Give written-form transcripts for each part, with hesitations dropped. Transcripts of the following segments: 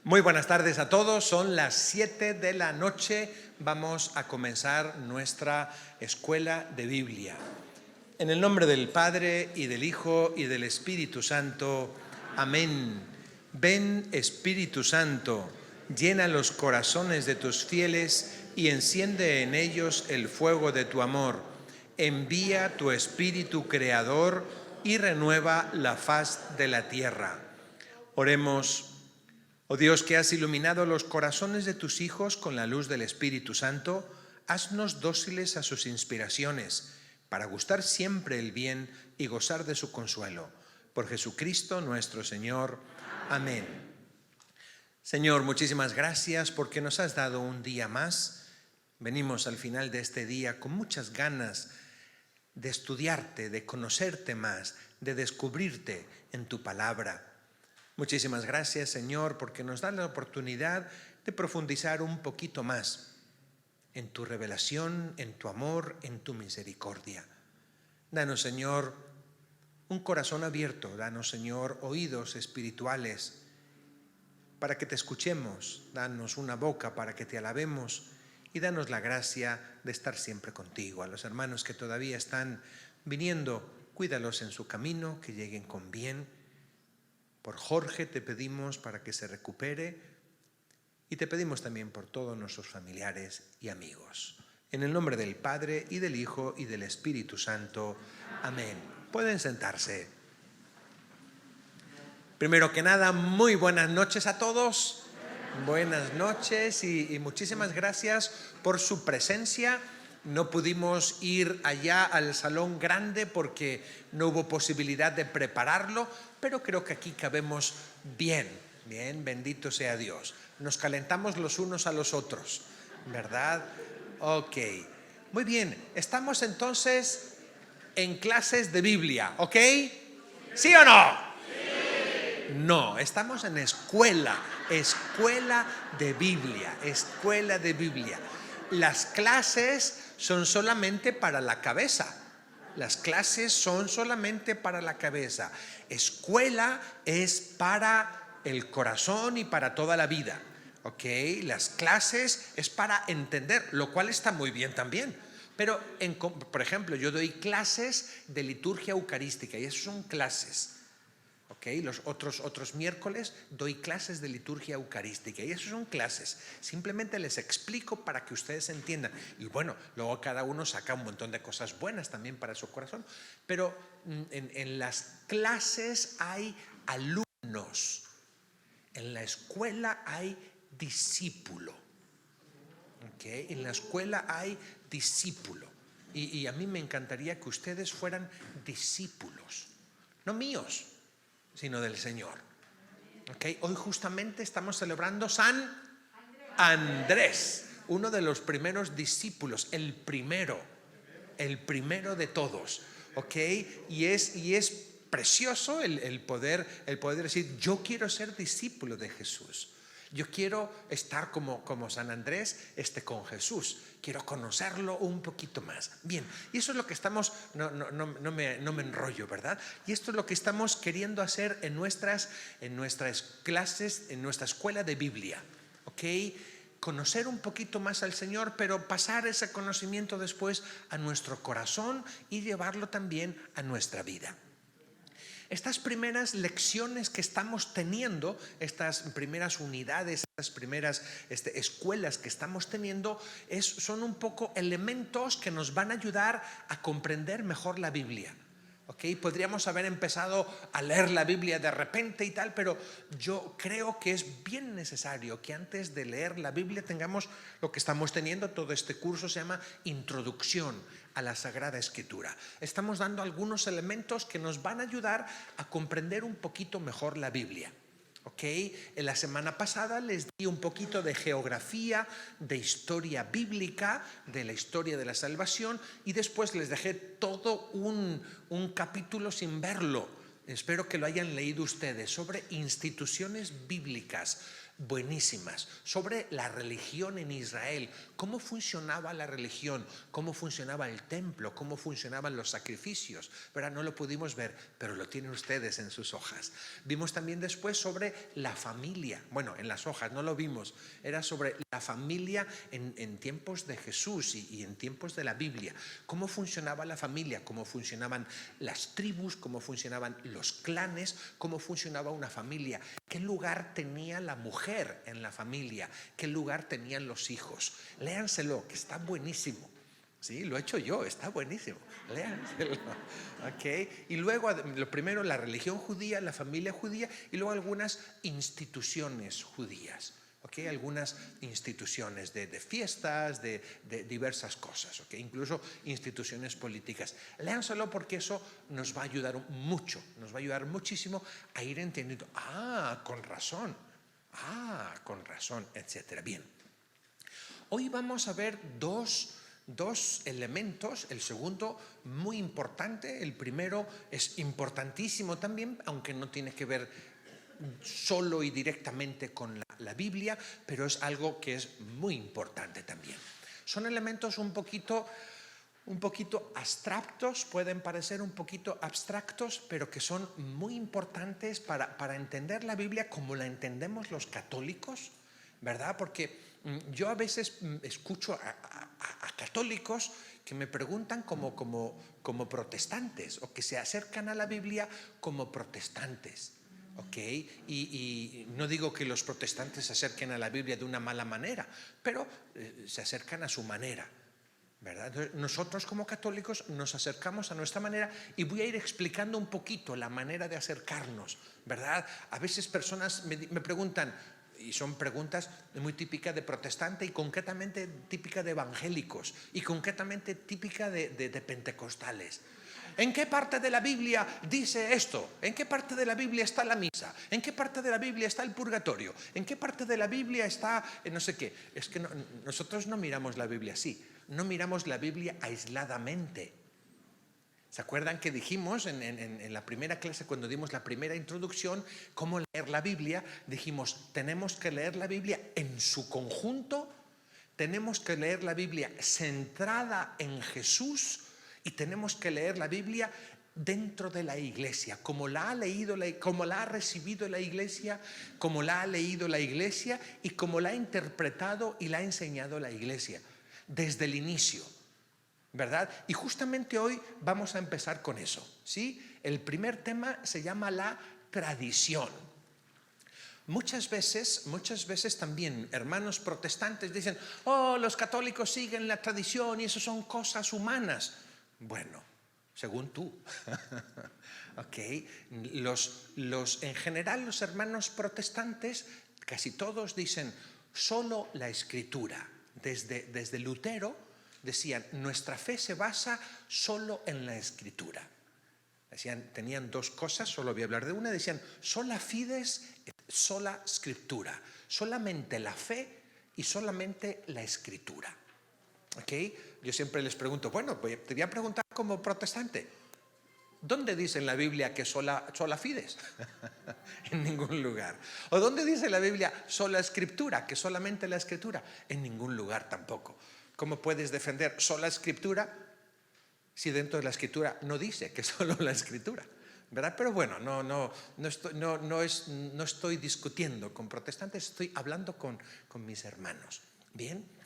Muy buenas tardes a todos, son las 7 de la noche, vamos a comenzar nuestra escuela de Biblia. En el nombre del Padre, y del Hijo, y del Espíritu Santo. Amén. Ven, Espíritu Santo, llena los corazones de tus fieles y enciende en ellos el fuego de tu amor. Envía tu Espíritu Creador y renueva la faz de la tierra. Oremos. Oh Dios, que has iluminado los corazones de tus hijos con la luz del Espíritu Santo, haznos dóciles a sus inspiraciones, para gustar siempre el bien y gozar de su consuelo. Por Jesucristo nuestro Señor. Amén. Señor, muchísimas gracias porque nos has dado un día más. Venimos al final de este día con muchas ganas de estudiarte, de conocerte más, de descubrirte en tu palabra. Muchísimas gracias, Señor, porque nos da la oportunidad de profundizar un poquito más en tu revelación, en tu amor, en tu misericordia. Danos, Señor, un corazón abierto, danos, Señor, oídos espirituales para que te escuchemos, danos una boca para que te alabemos y danos la gracia de estar siempre contigo. A los hermanos que todavía están viniendo, cuídalos en su camino, que lleguen con bien. Por Jorge te pedimos para que se recupere y te pedimos también por todos nuestros familiares y amigos. En el nombre del Padre, y del Hijo, y del Espíritu Santo. Amén. Pueden sentarse. Primero que nada, muy buenas noches a todos. Buenas noches y muchísimas gracias por su presencia. No pudimos ir allá al salón grande porque no hubo posibilidad de prepararlo, pero creo que aquí cabemos bien, bendito sea Dios. Nos calentamos los unos a los otros, ¿verdad? Ok, muy bien, estamos entonces en clases de Biblia, ¿ok? ¿Sí o no? No, estamos en escuela de Biblia, escuela de Biblia. Las clases son solamente para la cabeza. Las clases son solamente para la cabeza. Escuela es para el corazón y para toda la vida. ¿Ok? Las clases es para entender, lo cual está muy bien también. Pero, por ejemplo, yo doy clases de liturgia eucarística y eso son clases. Okay, los otros miércoles doy clases de liturgia eucarística y eso son clases. Simplemente les explico para que ustedes entiendan. Y bueno, luego cada uno saca un montón de cosas buenas también para su corazón. Pero en las clases hay alumnos. En la escuela hay discípulo. Okay, en la escuela hay discípulo. Y a mí me encantaría que ustedes fueran discípulos, no míos, sino del Señor. Okay. Hoy justamente estamos celebrando San Andrés, uno de los primeros discípulos, el primero de todos. Okay. Y es precioso el poder decir, yo quiero ser discípulo de Jesús. Yo quiero estar como San Andrés, con Jesús. Quiero conocerlo un poquito más. Bien, y eso es lo que estamos, no me enrollo, ¿verdad? Y esto es lo que estamos queriendo hacer en nuestras clases, en nuestra escuela de Biblia. ¿Ok? Conocer un poquito más al Señor, pero pasar ese conocimiento después a nuestro corazón y llevarlo también a nuestra vida. Estas primeras lecciones que estamos teniendo, estas primeras unidades, estas primeras escuelas que estamos teniendo, son un poco elementos que nos van a ayudar a comprender mejor la Biblia. Okay, podríamos haber empezado a leer la Biblia de repente y tal, pero yo creo que es bien necesario que antes de leer la Biblia tengamos lo que estamos teniendo. Todo este curso se llama Introducción a la Sagrada Escritura. Estamos dando algunos elementos que nos van a ayudar a comprender un poquito mejor la Biblia. Okay. En la semana pasada les di un poquito de geografía, de historia bíblica, de la historia de la salvación, y después les dejé todo un capítulo sin verlo, espero que lo hayan leído ustedes, sobre instituciones bíblicas buenísimas, sobre la religión en Israel, cómo funcionaba la religión, cómo funcionaba el templo, cómo funcionaban los sacrificios, ¿verdad? No lo pudimos ver, pero lo tienen ustedes en sus hojas. Vimos también después sobre la familia, bueno, en las hojas no lo vimos, era sobre la familia en tiempos de Jesús y en tiempos de la Biblia, cómo funcionaba la familia, cómo funcionaban las tribus, cómo funcionaban los clanes, cómo funcionaba una familia, qué lugar tenía la mujer en la familia, qué lugar tenían los hijos. Léanselo, que está buenísimo. Sí, lo he hecho yo, está buenísimo. Léanselo. Okay. Y luego, lo primero, la religión judía, la familia judía, y luego algunas instituciones judías. Okay, algunas instituciones de fiestas, de diversas cosas, okay, incluso instituciones políticas. Léanselo porque eso nos va a ayudar mucho, nos va a ayudar muchísimo a ir entendiendo, con razón, etcétera. Bien, hoy vamos a ver dos elementos, el segundo muy importante, el primero es importantísimo también, aunque no tiene que ver solo y directamente con la Biblia, pero es algo que es muy importante también. Son elementos un poquito abstractos, pueden parecer un poquito abstractos, pero que son muy importantes para entender la Biblia como la entendemos los católicos, ¿verdad? Porque yo a veces escucho a católicos que me preguntan como protestantes, o que se acercan a la Biblia como protestantes. Okay. Y no digo que los protestantes se acerquen a la Biblia de una mala manera, pero se acercan a su manera, ¿verdad? Entonces, nosotros como católicos nos acercamos a nuestra manera y voy a ir explicando un poquito la manera de acercarnos, ¿verdad? A veces personas me preguntan, y son preguntas muy típicas de protestante y concretamente típicas de evangélicos y concretamente típicas de pentecostales. ¿En qué parte de la Biblia dice esto? ¿En qué parte de la Biblia está la misa? ¿En qué parte de la Biblia está el purgatorio? ¿En qué parte de la Biblia está no sé qué? Es que nosotros no miramos la Biblia así, no miramos la Biblia aisladamente. ¿Se acuerdan que dijimos en la primera clase, cuando dimos la primera introducción, cómo leer la Biblia? Dijimos, tenemos que leer la Biblia en su conjunto, tenemos que leer la Biblia centrada en Jesús, y tenemos que leer la Biblia dentro de la iglesia, como la ha leído, como la ha recibido la iglesia, como la ha leído la iglesia y como la ha interpretado y la ha enseñado la iglesia, desde el inicio, ¿verdad? Y justamente hoy vamos a empezar con eso, ¿sí? El primer tema se llama la tradición. Muchas veces también hermanos protestantes dicen, los católicos siguen la tradición y eso son cosas humanas. Bueno, según tú. Okay. En general los hermanos protestantes, casi todos dicen solo la Escritura. Desde Lutero decían, nuestra fe se basa solo en la Escritura. Tenían dos cosas, solo voy a hablar de una, decían sola fides, sola scriptura, solamente la fe y solamente la Escritura. Okay. Yo siempre les pregunto, bueno, te voy a preguntar como protestante, ¿dónde dice en la Biblia que sola fides? En ningún lugar. ¿O dónde dice la Biblia sola escritura, que solamente la Escritura? En ningún lugar tampoco. ¿Cómo puedes defender sola Escritura si dentro de la Escritura no dice que solo la Escritura? ¿Verdad? Pero bueno, no estoy discutiendo con protestantes, estoy hablando con mis hermanos. Bien.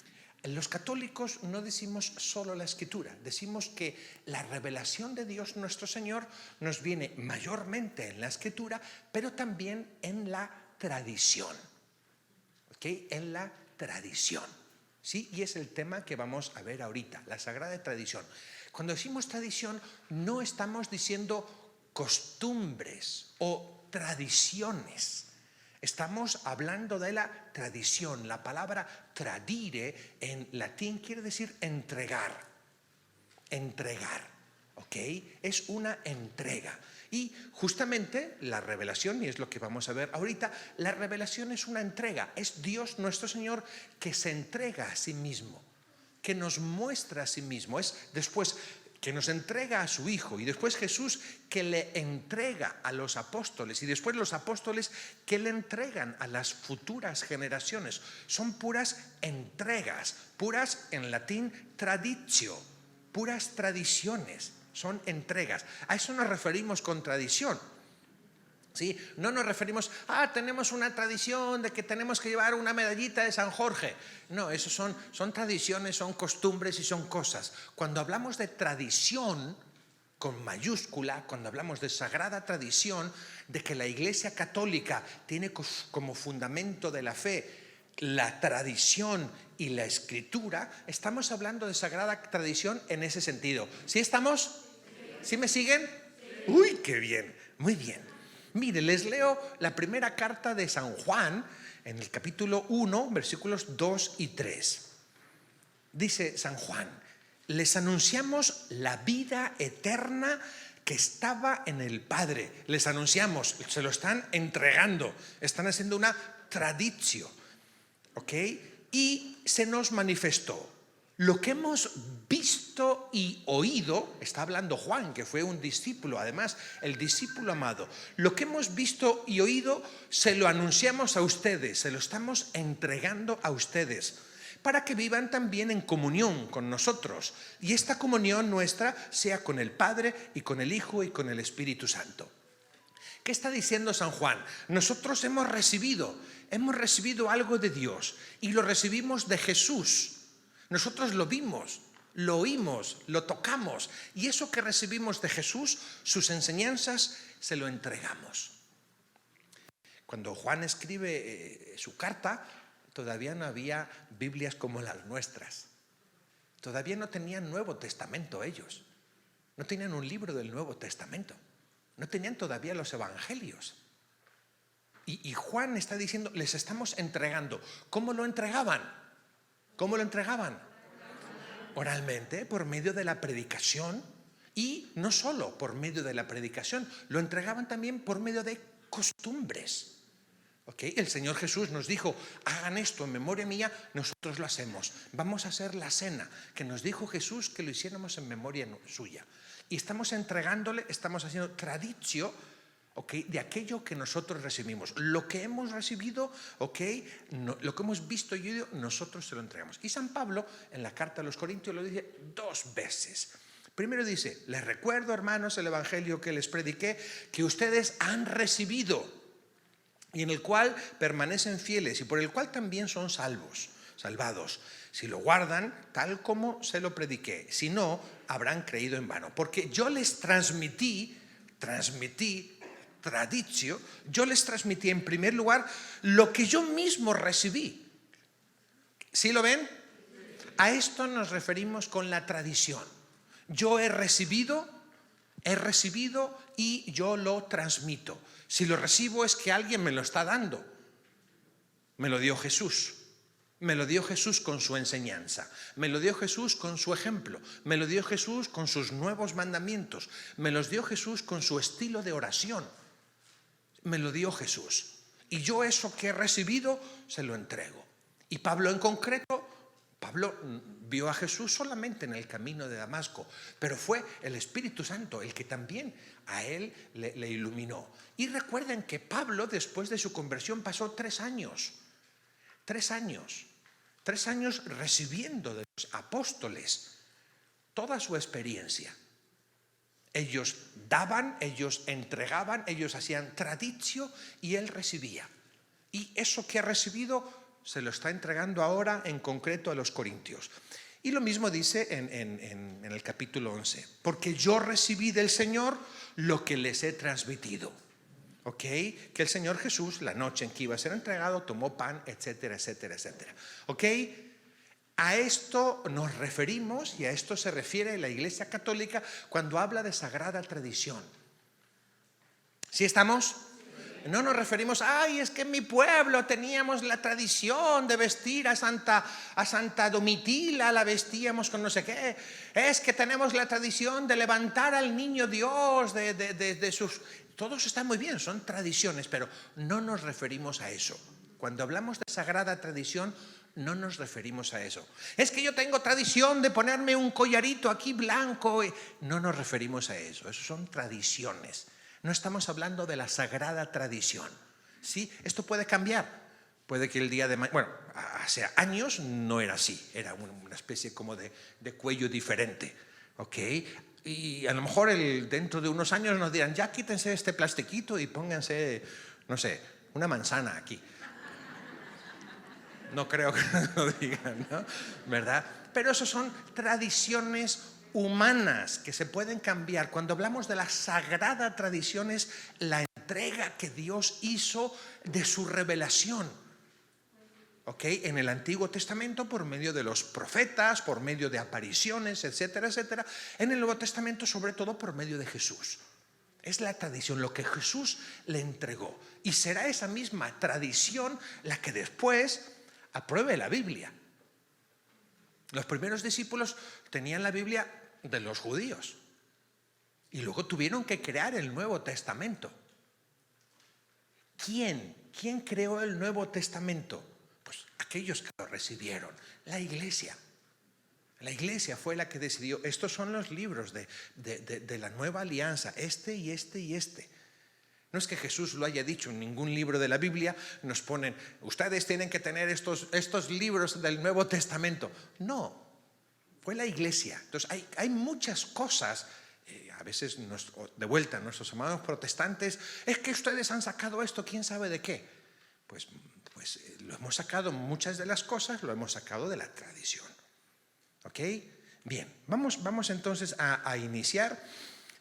Los católicos no decimos solo la Escritura, decimos que la revelación de Dios nuestro Señor nos viene mayormente en la Escritura, pero también en la tradición. ¿Okay? En la tradición. ¿Sí? Y es el tema que vamos a ver ahorita, la sagrada tradición. Cuando decimos tradición, no estamos diciendo costumbres o tradiciones. Estamos hablando de la tradición. La palabra tradire en latín quiere decir entregar. Entregar, ¿ok? Es una entrega. Y justamente la revelación, y es lo que vamos a ver ahorita, la revelación es una entrega. Es Dios nuestro Señor que se entrega a sí mismo, que nos muestra a sí mismo. Es después que nos entrega a su Hijo, y después Jesús que le entrega a los apóstoles, y después los apóstoles que le entregan a las futuras generaciones. Son puras entregas, puras, en latín, traditio, puras tradiciones, son entregas. A eso nos referimos con tradición. ¿Sí? No nos referimos, tenemos una tradición de que tenemos que llevar una medallita de San Jorge. No, eso son tradiciones, son costumbres y son cosas. Cuando hablamos de tradición, con mayúscula, cuando hablamos de sagrada tradición, de que la Iglesia Católica tiene como fundamento de la fe la tradición y la escritura, estamos hablando de sagrada tradición en ese sentido. ¿Sí estamos? ¿Sí me siguen? Uy, qué bien, muy bien. Mire, les leo la primera carta de San Juan, en el capítulo 1, versículos 2 y 3. Dice San Juan: les anunciamos la vida eterna que estaba en el Padre. Les anunciamos, se lo están entregando, están haciendo una traditio, ¿ok? Y se nos manifestó. Lo que hemos visto y oído, está hablando Juan, que fue un discípulo, además el discípulo amado. Lo que hemos visto y oído se lo anunciamos a ustedes, se lo estamos entregando a ustedes, para que vivan también en comunión con nosotros. Y esta comunión nuestra sea con el Padre y con el Hijo y con el Espíritu Santo. ¿Qué está diciendo San Juan? Nosotros hemos recibido algo de Dios y lo recibimos de Jesús. Nosotros lo vimos, lo oímos, lo tocamos, y eso que recibimos de Jesús, sus enseñanzas, se lo entregamos. Cuando Juan escribe su carta, todavía no había Biblias como las nuestras. Todavía no tenían Nuevo Testamento ellos. No tenían un libro del Nuevo Testamento. No tenían todavía los evangelios. Y Juan está diciendo, les estamos entregando. ¿Cómo lo entregaban? ¿Cómo lo entregaban? Oralmente, por medio de la predicación, y no solo por medio de la predicación, lo entregaban también por medio de costumbres. ¿Okay? El Señor Jesús nos dijo, hagan esto en memoria mía, nosotros lo hacemos. Vamos a hacer la cena, que nos dijo Jesús que lo hiciéramos en memoria suya. Y estamos entregándole, estamos haciendo traditio, ¿okay? De aquello que nosotros recibimos. Lo que hemos recibido, ¿okay? Lo que hemos visto y oído, nosotros se lo entregamos. Y San Pablo, en la carta a los Corintios, lo dice 2 veces. Primero dice, les recuerdo, hermanos, el evangelio que les prediqué, que ustedes han recibido, y en el cual permanecen fieles, y por el cual también son salvados, si lo guardan tal como se lo prediqué. Si no, habrán creído en vano. Porque yo les transmití traditio, yo les transmití en primer lugar lo que yo mismo recibí. ¿Sí lo ven? A esto nos referimos con la tradición. Yo he recibido y yo lo transmito. Si lo recibo es que alguien me lo está dando. Me lo dio Jesús. Me lo dio Jesús con su enseñanza. Me lo dio Jesús con su ejemplo. Me lo dio Jesús con sus nuevos mandamientos. Me los dio Jesús con su estilo de oración. Me lo dio Jesús. Y yo eso que he recibido se lo entrego. Y Pablo en concreto, Pablo vio a Jesús solamente en el camino de Damasco, pero fue el Espíritu Santo el que también a él le iluminó. Y recuerden que Pablo, después de su conversión, pasó 3 años. 3 años. 3 años recibiendo de los apóstoles toda su experiencia. Ellos daban, ellos entregaban, ellos hacían traditio y él recibía. Y eso que ha recibido se lo está entregando ahora en concreto a los corintios. Y lo mismo dice en el capítulo 11. Porque yo recibí del Señor lo que les he transmitido. ¿Ok? Que el Señor Jesús, la noche en que iba a ser entregado, tomó pan, etcétera, etcétera, etcétera. ¿Ok? A esto nos referimos y a esto se refiere la Iglesia Católica cuando habla de sagrada tradición. ¿Sí estamos? No nos referimos, es que en mi pueblo teníamos la tradición de vestir a Santa Domitila, la vestíamos con no sé qué. Es que tenemos la tradición de levantar al niño Dios de sus... Todos están muy bien, son tradiciones, pero no nos referimos a eso. Cuando hablamos de sagrada tradición, no nos referimos a eso. Es que yo tengo tradición de ponerme un collarito aquí blanco. No nos referimos a eso. Eso son tradiciones. No estamos hablando de la sagrada tradición. ¿Sí? Esto puede cambiar. Puede que el día de mañana, bueno, hace años no era así. Era una especie como de cuello diferente. ¿Ok? Y a lo mejor dentro de unos años nos dirán, ya quítense este plastiquito y pónganse, no sé, una manzana aquí. No creo que lo digan, ¿no? ¿Verdad? Pero eso son tradiciones humanas que se pueden cambiar. Cuando hablamos de la sagrada tradición es la entrega que Dios hizo de su revelación. ¿Ok? En el Antiguo Testamento por medio de los profetas, por medio de apariciones, etcétera, etcétera. En el Nuevo Testamento sobre todo por medio de Jesús. Es la tradición, lo que Jesús le entregó. Y será esa misma tradición la que después apruebe la Biblia. Los primeros discípulos tenían la Biblia de los judíos. Y luego tuvieron que crear el Nuevo Testamento. ¿Quién creó el Nuevo Testamento? Pues aquellos que lo recibieron, la iglesia. La iglesia fue la que decidió, estos son los libros de la nueva alianza, este y este y este. No es que Jesús lo haya dicho en ningún libro de la Biblia, nos ponen, ustedes tienen que tener estos libros del Nuevo Testamento. No, fue la iglesia. Entonces hay muchas cosas, a veces de vuelta nuestros amados protestantes, es que ustedes han sacado esto, ¿quién sabe de qué? Pues lo hemos sacado, muchas de las cosas lo hemos sacado de la tradición. ¿Ok? Bien, vamos entonces a iniciar.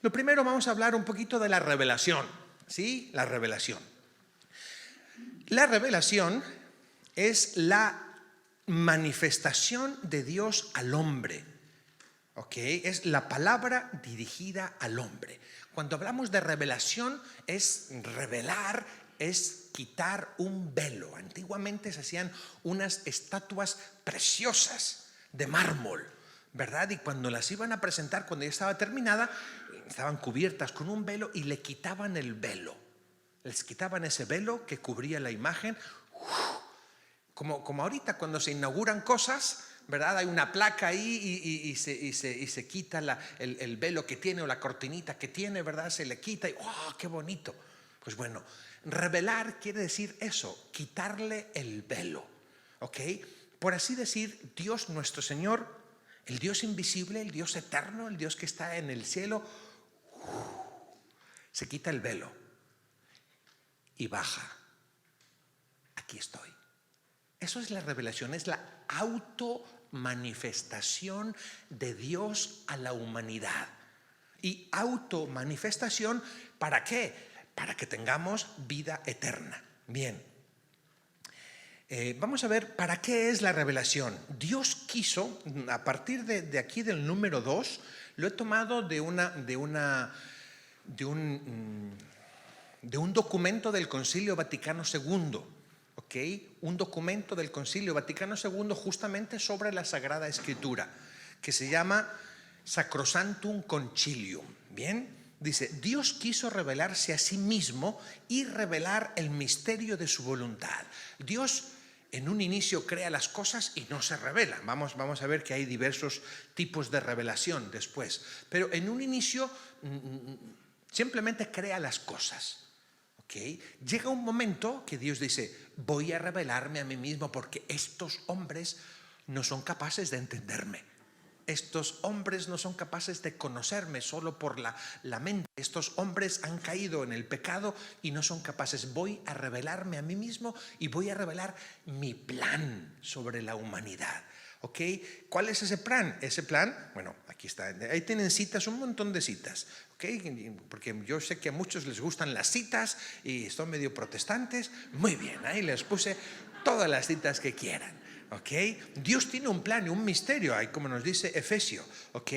Lo primero vamos a hablar un poquito de la revelación. ¿Sí? La revelación. La revelación es la manifestación de Dios al hombre. ¿Ok? Es la palabra dirigida al hombre. Cuando hablamos de revelación es revelar, es quitar un velo. Antiguamente se hacían unas estatuas preciosas de mármol, ¿verdad? Y cuando las iban a presentar, cuando ya estaba terminada, estaban cubiertas con un velo y le quitaban el velo. Les quitaban ese velo que cubría la imagen. Como ahorita cuando se inauguran cosas, ¿verdad? Hay una placa ahí y se quita el velo que tiene o la cortinita que tiene, ¿verdad? Se le quita y ¡oh, qué bonito! Pues bueno, revelar quiere decir eso, quitarle el velo. ¿Ok? Por así decir, Dios nuestro Señor, el Dios invisible, el Dios eterno, el Dios que está en el cielo, se quita el velo y baja. Aquí estoy. Eso es la revelación, es la automanifestación de Dios a la humanidad. Y automanifestación, ¿para qué? Para que tengamos vida eterna. Bien. Vamos a ver para qué es la revelación. Dios quiso, a partir de aquí del número 2, lo he tomado de un documento del Concilio Vaticano II, ¿ok? Un documento del Concilio Vaticano II justamente sobre la Sagrada Escritura, que se llama Sacrosanctum Concilium. Bien. Dice, Dios quiso revelarse a sí mismo y revelar el misterio de su voluntad. Dios en un inicio crea las cosas y no se revela. Vamos a ver que hay diversos tipos de revelación después. Pero en un inicio simplemente crea las cosas. ¿Okay? Llega un momento que Dios dice, voy a revelarme a mí mismo porque estos hombres no son capaces de entenderme. Estos hombres no son capaces de conocerme solo por la mente. Estos hombres han caído en el pecado y no son capaces. Voy a revelarme a mí mismo y voy a revelar mi plan sobre la humanidad. ¿Ok? ¿Cuál es ese plan? Ese plan, bueno, aquí está. Ahí tienen citas, un montón de citas. ¿Ok? Porque yo sé que a muchos les gustan las citas y son medio protestantes. Muy bien, ahí les puse todas las citas que quieran. ¿Ok? Dios tiene un plan y un misterio, ahí como nos dice Efesios, ¿ok?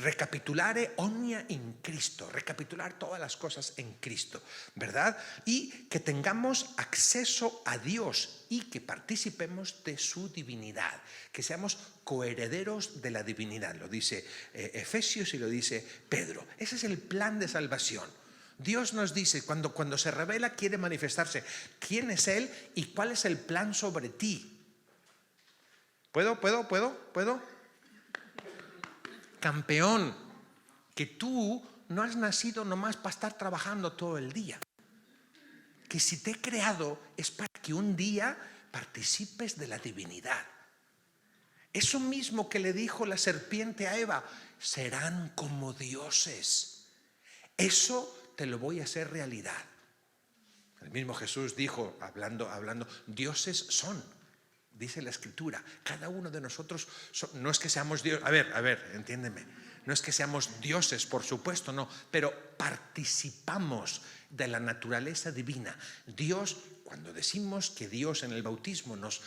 Recapitulare omnia in Cristo, recapitular todas las cosas en Cristo, ¿verdad? Y que tengamos acceso a Dios y que participemos de su divinidad, que seamos coherederos de la divinidad, lo dice Efesios y lo dice Pedro. Ese es el plan de salvación. Dios nos dice, cuando se revela, quiere manifestarse quién es Él y cuál es el plan sobre ti. ¿Puedo? Campeón, que tú no has nacido nomás para estar trabajando todo el día. Que si te he creado es para que un día participes de la divinidad. Eso mismo que le dijo la serpiente a Eva, serán como dioses. Eso te lo voy a hacer realidad. El mismo Jesús dijo, hablando, dioses son, dice la Escritura. Cada uno de nosotros, no es que seamos dioses, a ver, entiéndeme. No es que seamos dioses, por supuesto, no, pero participamos de la naturaleza divina. Dios, cuando decimos que Dios en el bautismo nos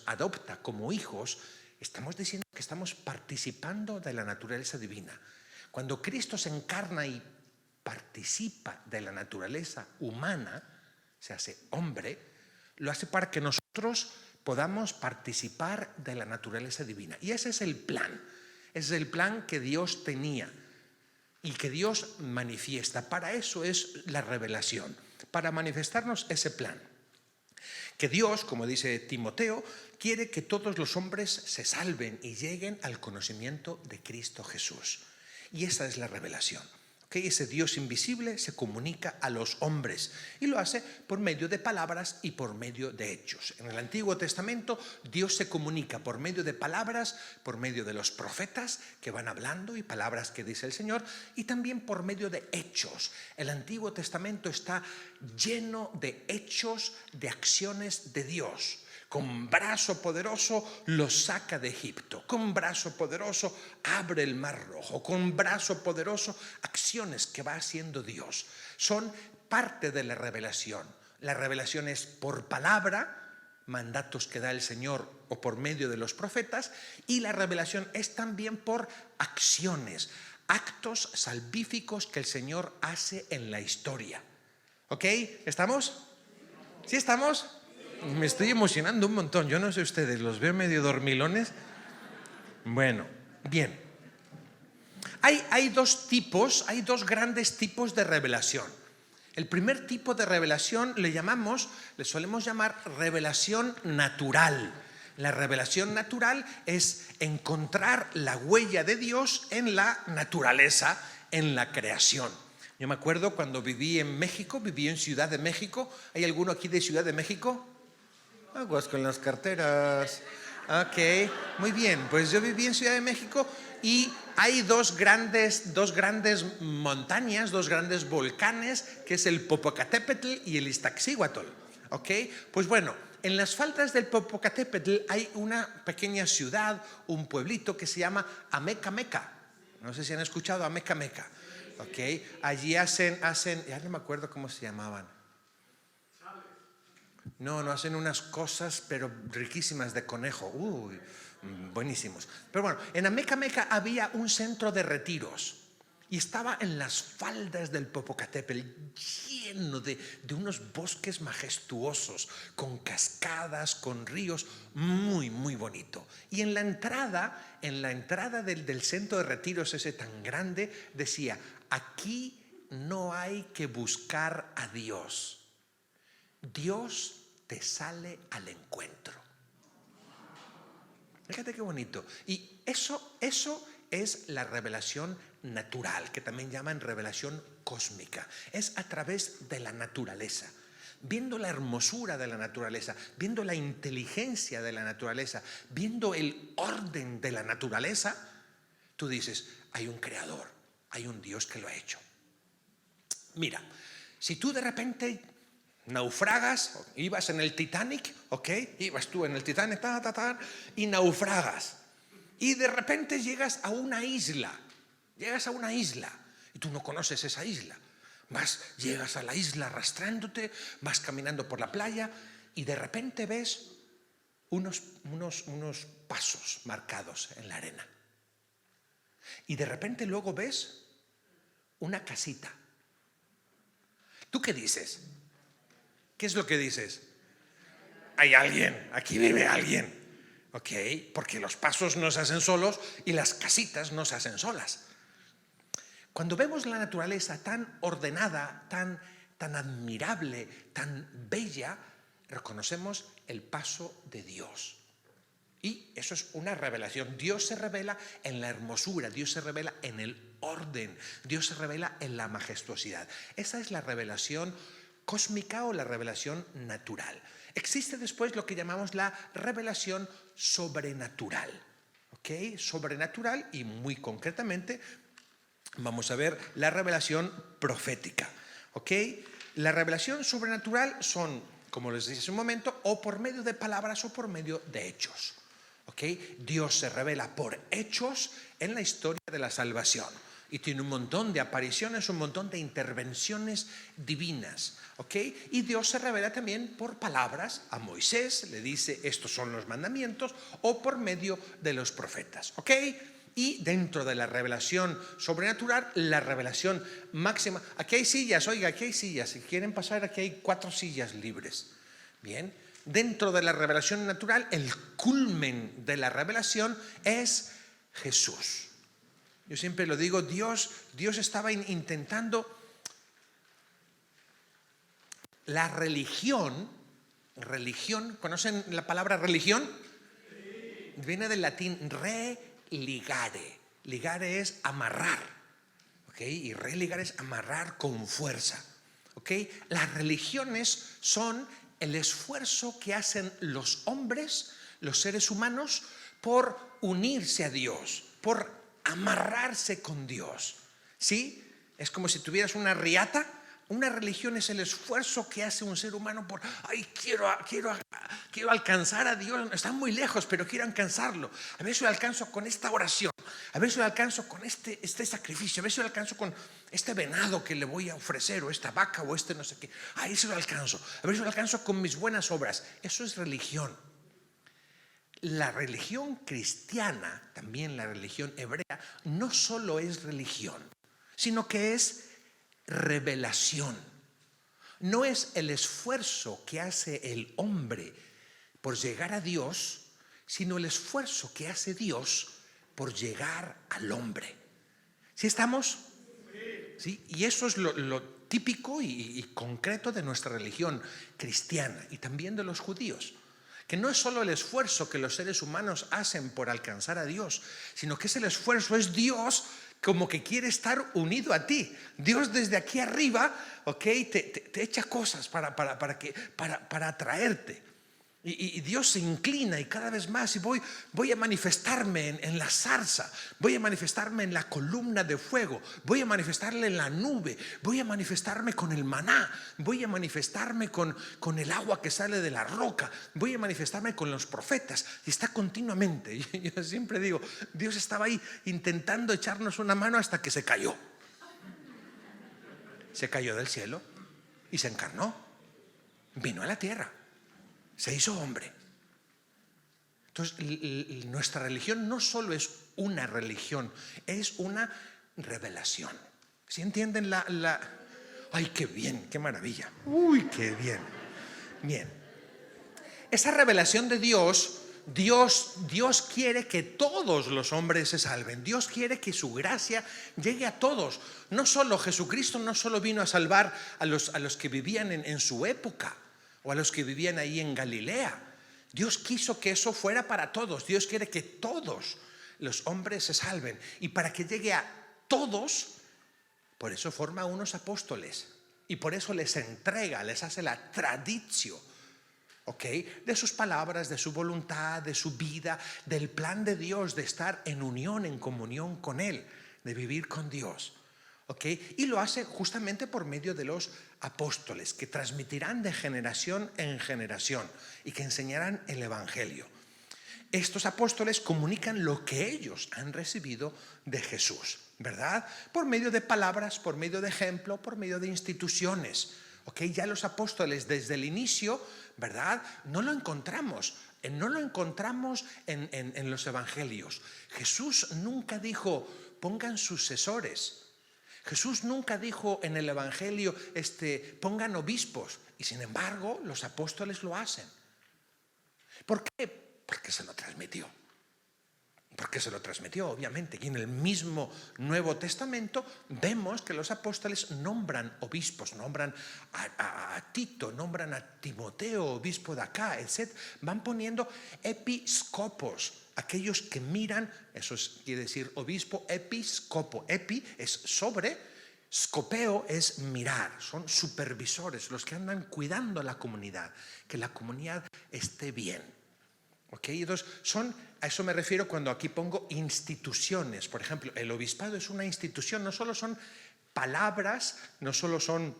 adopta como hijos, estamos diciendo que estamos participando de la naturaleza divina. Cuando Cristo se encarna y participa de la naturaleza humana, se hace hombre, lo hace para que nosotros podamos participar de la naturaleza divina. Y ese es el plan. Ese es el plan que Dios tenía y que Dios manifiesta. Para eso es la revelación, para manifestarnos ese plan. Que Dios, como dice Timoteo, quiere que todos los hombres se salven y lleguen al conocimiento de Cristo Jesús. Y esa es la revelación. Que ese Dios invisible se comunica a los hombres y lo hace por medio de palabras y por medio de hechos. En el Antiguo Testamento Dios se comunica por medio de palabras, por medio de los profetas que van hablando y palabras que dice el Señor, y también por medio de hechos. El Antiguo Testamento está lleno de hechos, de acciones de Dios. Con brazo poderoso los saca de Egipto. Con brazo poderoso abre el mar rojo. Con brazo poderoso acciones que va haciendo Dios. Son parte de la revelación. La revelación es por palabra, mandatos que da el Señor o por medio de los profetas. Y la revelación es también por acciones, actos salvíficos que el Señor hace en la historia. ¿Ok? ¿Estamos? ¿Sí estamos? Me estoy emocionando un montón. Yo no sé ustedes, los veo medio dormilones. Bueno, bien. Hay dos grandes tipos de revelación. El primer tipo de revelación le solemos llamar revelación natural. La revelación natural es encontrar la huella de Dios en la naturaleza, en la creación. Yo me acuerdo cuando viví en México, viví en Ciudad de México. ¿Hay alguno aquí de Ciudad de México? Aguas con las carteras. Ok, muy bien. Pues yo viví en Ciudad de México y hay dos grandes montañas, dos grandes volcanes, que es el Popocatépetl y el Iztaccíhuatl. Ok, pues bueno, en las faldas del Popocatépetl hay una pequeña ciudad, un pueblito que se llama Amecameca. No sé si han escuchado Amecameca. Ok, allí hacen, ya no me acuerdo cómo se llamaban. No hacen unas cosas, pero riquísimas de conejo. Uy, buenísimos. Pero bueno, en Amecameca había un centro de retiros y estaba en las faldas del Popocatépetl, lleno de unos bosques majestuosos, con cascadas, con ríos, muy, muy bonito. Y en la entrada del centro de retiros ese tan grande, decía, aquí no hay que buscar a Dios. Dios te sale al encuentro. Fíjate qué bonito. Y eso es la revelación natural, que también llaman revelación cósmica. Es a través de la naturaleza. Viendo la hermosura de la naturaleza, viendo la inteligencia de la naturaleza, viendo el orden de la naturaleza, tú dices, hay un creador, hay un Dios que lo ha hecho. Mira, si tú de repente naufragas, ibas en el Titanic, ¿ok? Ibas tú en el Titanic, y naufragas. Y de repente llegas a una isla, y tú no conoces esa isla. Llegas a la isla arrastrándote, vas caminando por la playa y de repente ves unos pasos marcados en la arena. Y de repente luego ves una casita. ¿Tú qué dices? ¿Qué es lo que dices? Hay alguien, aquí vive alguien. Ok, porque los pasos no se hacen solos y las casitas no se hacen solas. Cuando vemos la naturaleza tan ordenada, tan admirable, tan bella, reconocemos el paso de Dios. Y eso es una revelación. Dios se revela en la hermosura, Dios se revela en el orden, Dios se revela en la majestuosidad. Esa es la revelación cósmica o la revelación natural. Existe después lo que llamamos la revelación sobrenatural. ¿Ok? Sobrenatural, y muy concretamente vamos a ver la revelación profética. ¿Ok? La revelación sobrenatural son, como les dije hace un momento, o por medio de palabras o por medio de hechos. ¿Okay? Dios se revela por hechos en la historia de la salvación y tiene un montón de apariciones, un montón de intervenciones divinas. ¿Okay? Y Dios se revela también por palabras. A Moisés le dice estos son los mandamientos, o por medio de los profetas. ¿Okay? Y dentro de la revelación sobrenatural, la revelación máxima. Aquí hay sillas, oiga, aquí hay sillas. Si quieren pasar, aquí hay 4 sillas libres. Bien. Dentro de la revelación natural, el culmen de la revelación es Jesús. Yo siempre lo digo, Dios estaba intentando. La religión, ¿conocen la palabra religión? Viene del latín religare. Ligare es amarrar, ¿ok? Y religare es amarrar con fuerza, ¿ok? Las religiones son el esfuerzo que hacen los hombres, los seres humanos, por unirse a Dios, por amarrarse con Dios. ¿Sí? Es como si tuvieras una riata. Una religión es el esfuerzo que hace un ser humano por, quiero alcanzar a Dios, está muy lejos, pero quiero alcanzarlo. A ver si lo alcanzo con esta oración, a ver si lo alcanzo con este sacrificio, a ver si lo alcanzo con este venado que le voy a ofrecer, o esta vaca, o no sé qué. Ahí se lo alcanzo, a ver si lo alcanzo con mis buenas obras. Eso es religión. La religión cristiana, también la religión hebrea, no solo es religión, sino que es revelación. No es el esfuerzo que hace el hombre por llegar a Dios, sino el esfuerzo que hace Dios por llegar al hombre. ¿Sí estamos? ¿Sí? Y eso es lo típico y concreto de nuestra religión cristiana y también de los judíos. Que no es solo el esfuerzo que los seres humanos hacen por alcanzar a Dios, sino que ese esfuerzo es Dios como que quiere estar unido a ti. Dios desde aquí arriba, ¿okay? te echa cosas para atraerte. Y Dios se inclina y cada vez más, y voy a manifestarme en la zarza, voy a manifestarme en la columna de fuego, voy a manifestarle en la nube, voy a manifestarme con el maná, voy a manifestarme con el agua que sale de la roca, voy a manifestarme con los profetas. Y está continuamente. Yo siempre digo, Dios estaba ahí intentando echarnos una mano hasta que se cayó. Se cayó del cielo y se encarnó, vino a la tierra, se hizo hombre. Entonces, nuestra religión no solo es una religión, es una revelación. ¿Sí entienden la? ¡Ay, qué bien! ¡Qué maravilla! ¡Uy, qué bien! Bien. Esa revelación de Dios quiere que todos los hombres se salven. Dios quiere que su gracia llegue a todos. No solo Jesucristo no solo vino a salvar a los que vivían en su época, o a los que vivían ahí en Galilea. Dios quiso que eso fuera para todos. Dios quiere que todos los hombres se salven. Y para que llegue a todos, por eso forma unos apóstoles. Y por eso les entrega, les hace la tradición, ¿okay? De sus palabras, de su voluntad, de su vida, del plan de Dios de estar en unión, en comunión con Él, de vivir con Dios. ¿Okay? Y lo hace justamente por medio de los apóstoles, que transmitirán de generación en generación y que enseñarán el Evangelio. Estos apóstoles comunican lo que ellos han recibido de Jesús, ¿verdad? Por medio de palabras, por medio de ejemplo, por medio de instituciones. ¿Okay? Ya los apóstoles desde el inicio, ¿verdad? No lo encontramos en los evangelios. Jesús nunca dijo, pongan sucesores. Jesús nunca dijo en el Evangelio, pongan obispos, y sin embargo los apóstoles lo hacen. ¿Por qué? Porque se lo transmitió. porque se lo transmitió, obviamente. Y en el mismo Nuevo Testamento vemos que los apóstoles nombran obispos, nombran a Tito, nombran a Timoteo, obispo de acá, etc. Van poniendo episcopos, aquellos que miran, eso quiere decir obispo, episcopo. Epi es sobre, scopeo es mirar, son supervisores, los que andan cuidando a la comunidad, que la comunidad esté bien. ¿Ok? Entonces, a eso me refiero cuando aquí pongo instituciones. Por ejemplo, el obispado es una institución, no solo son palabras, no solo son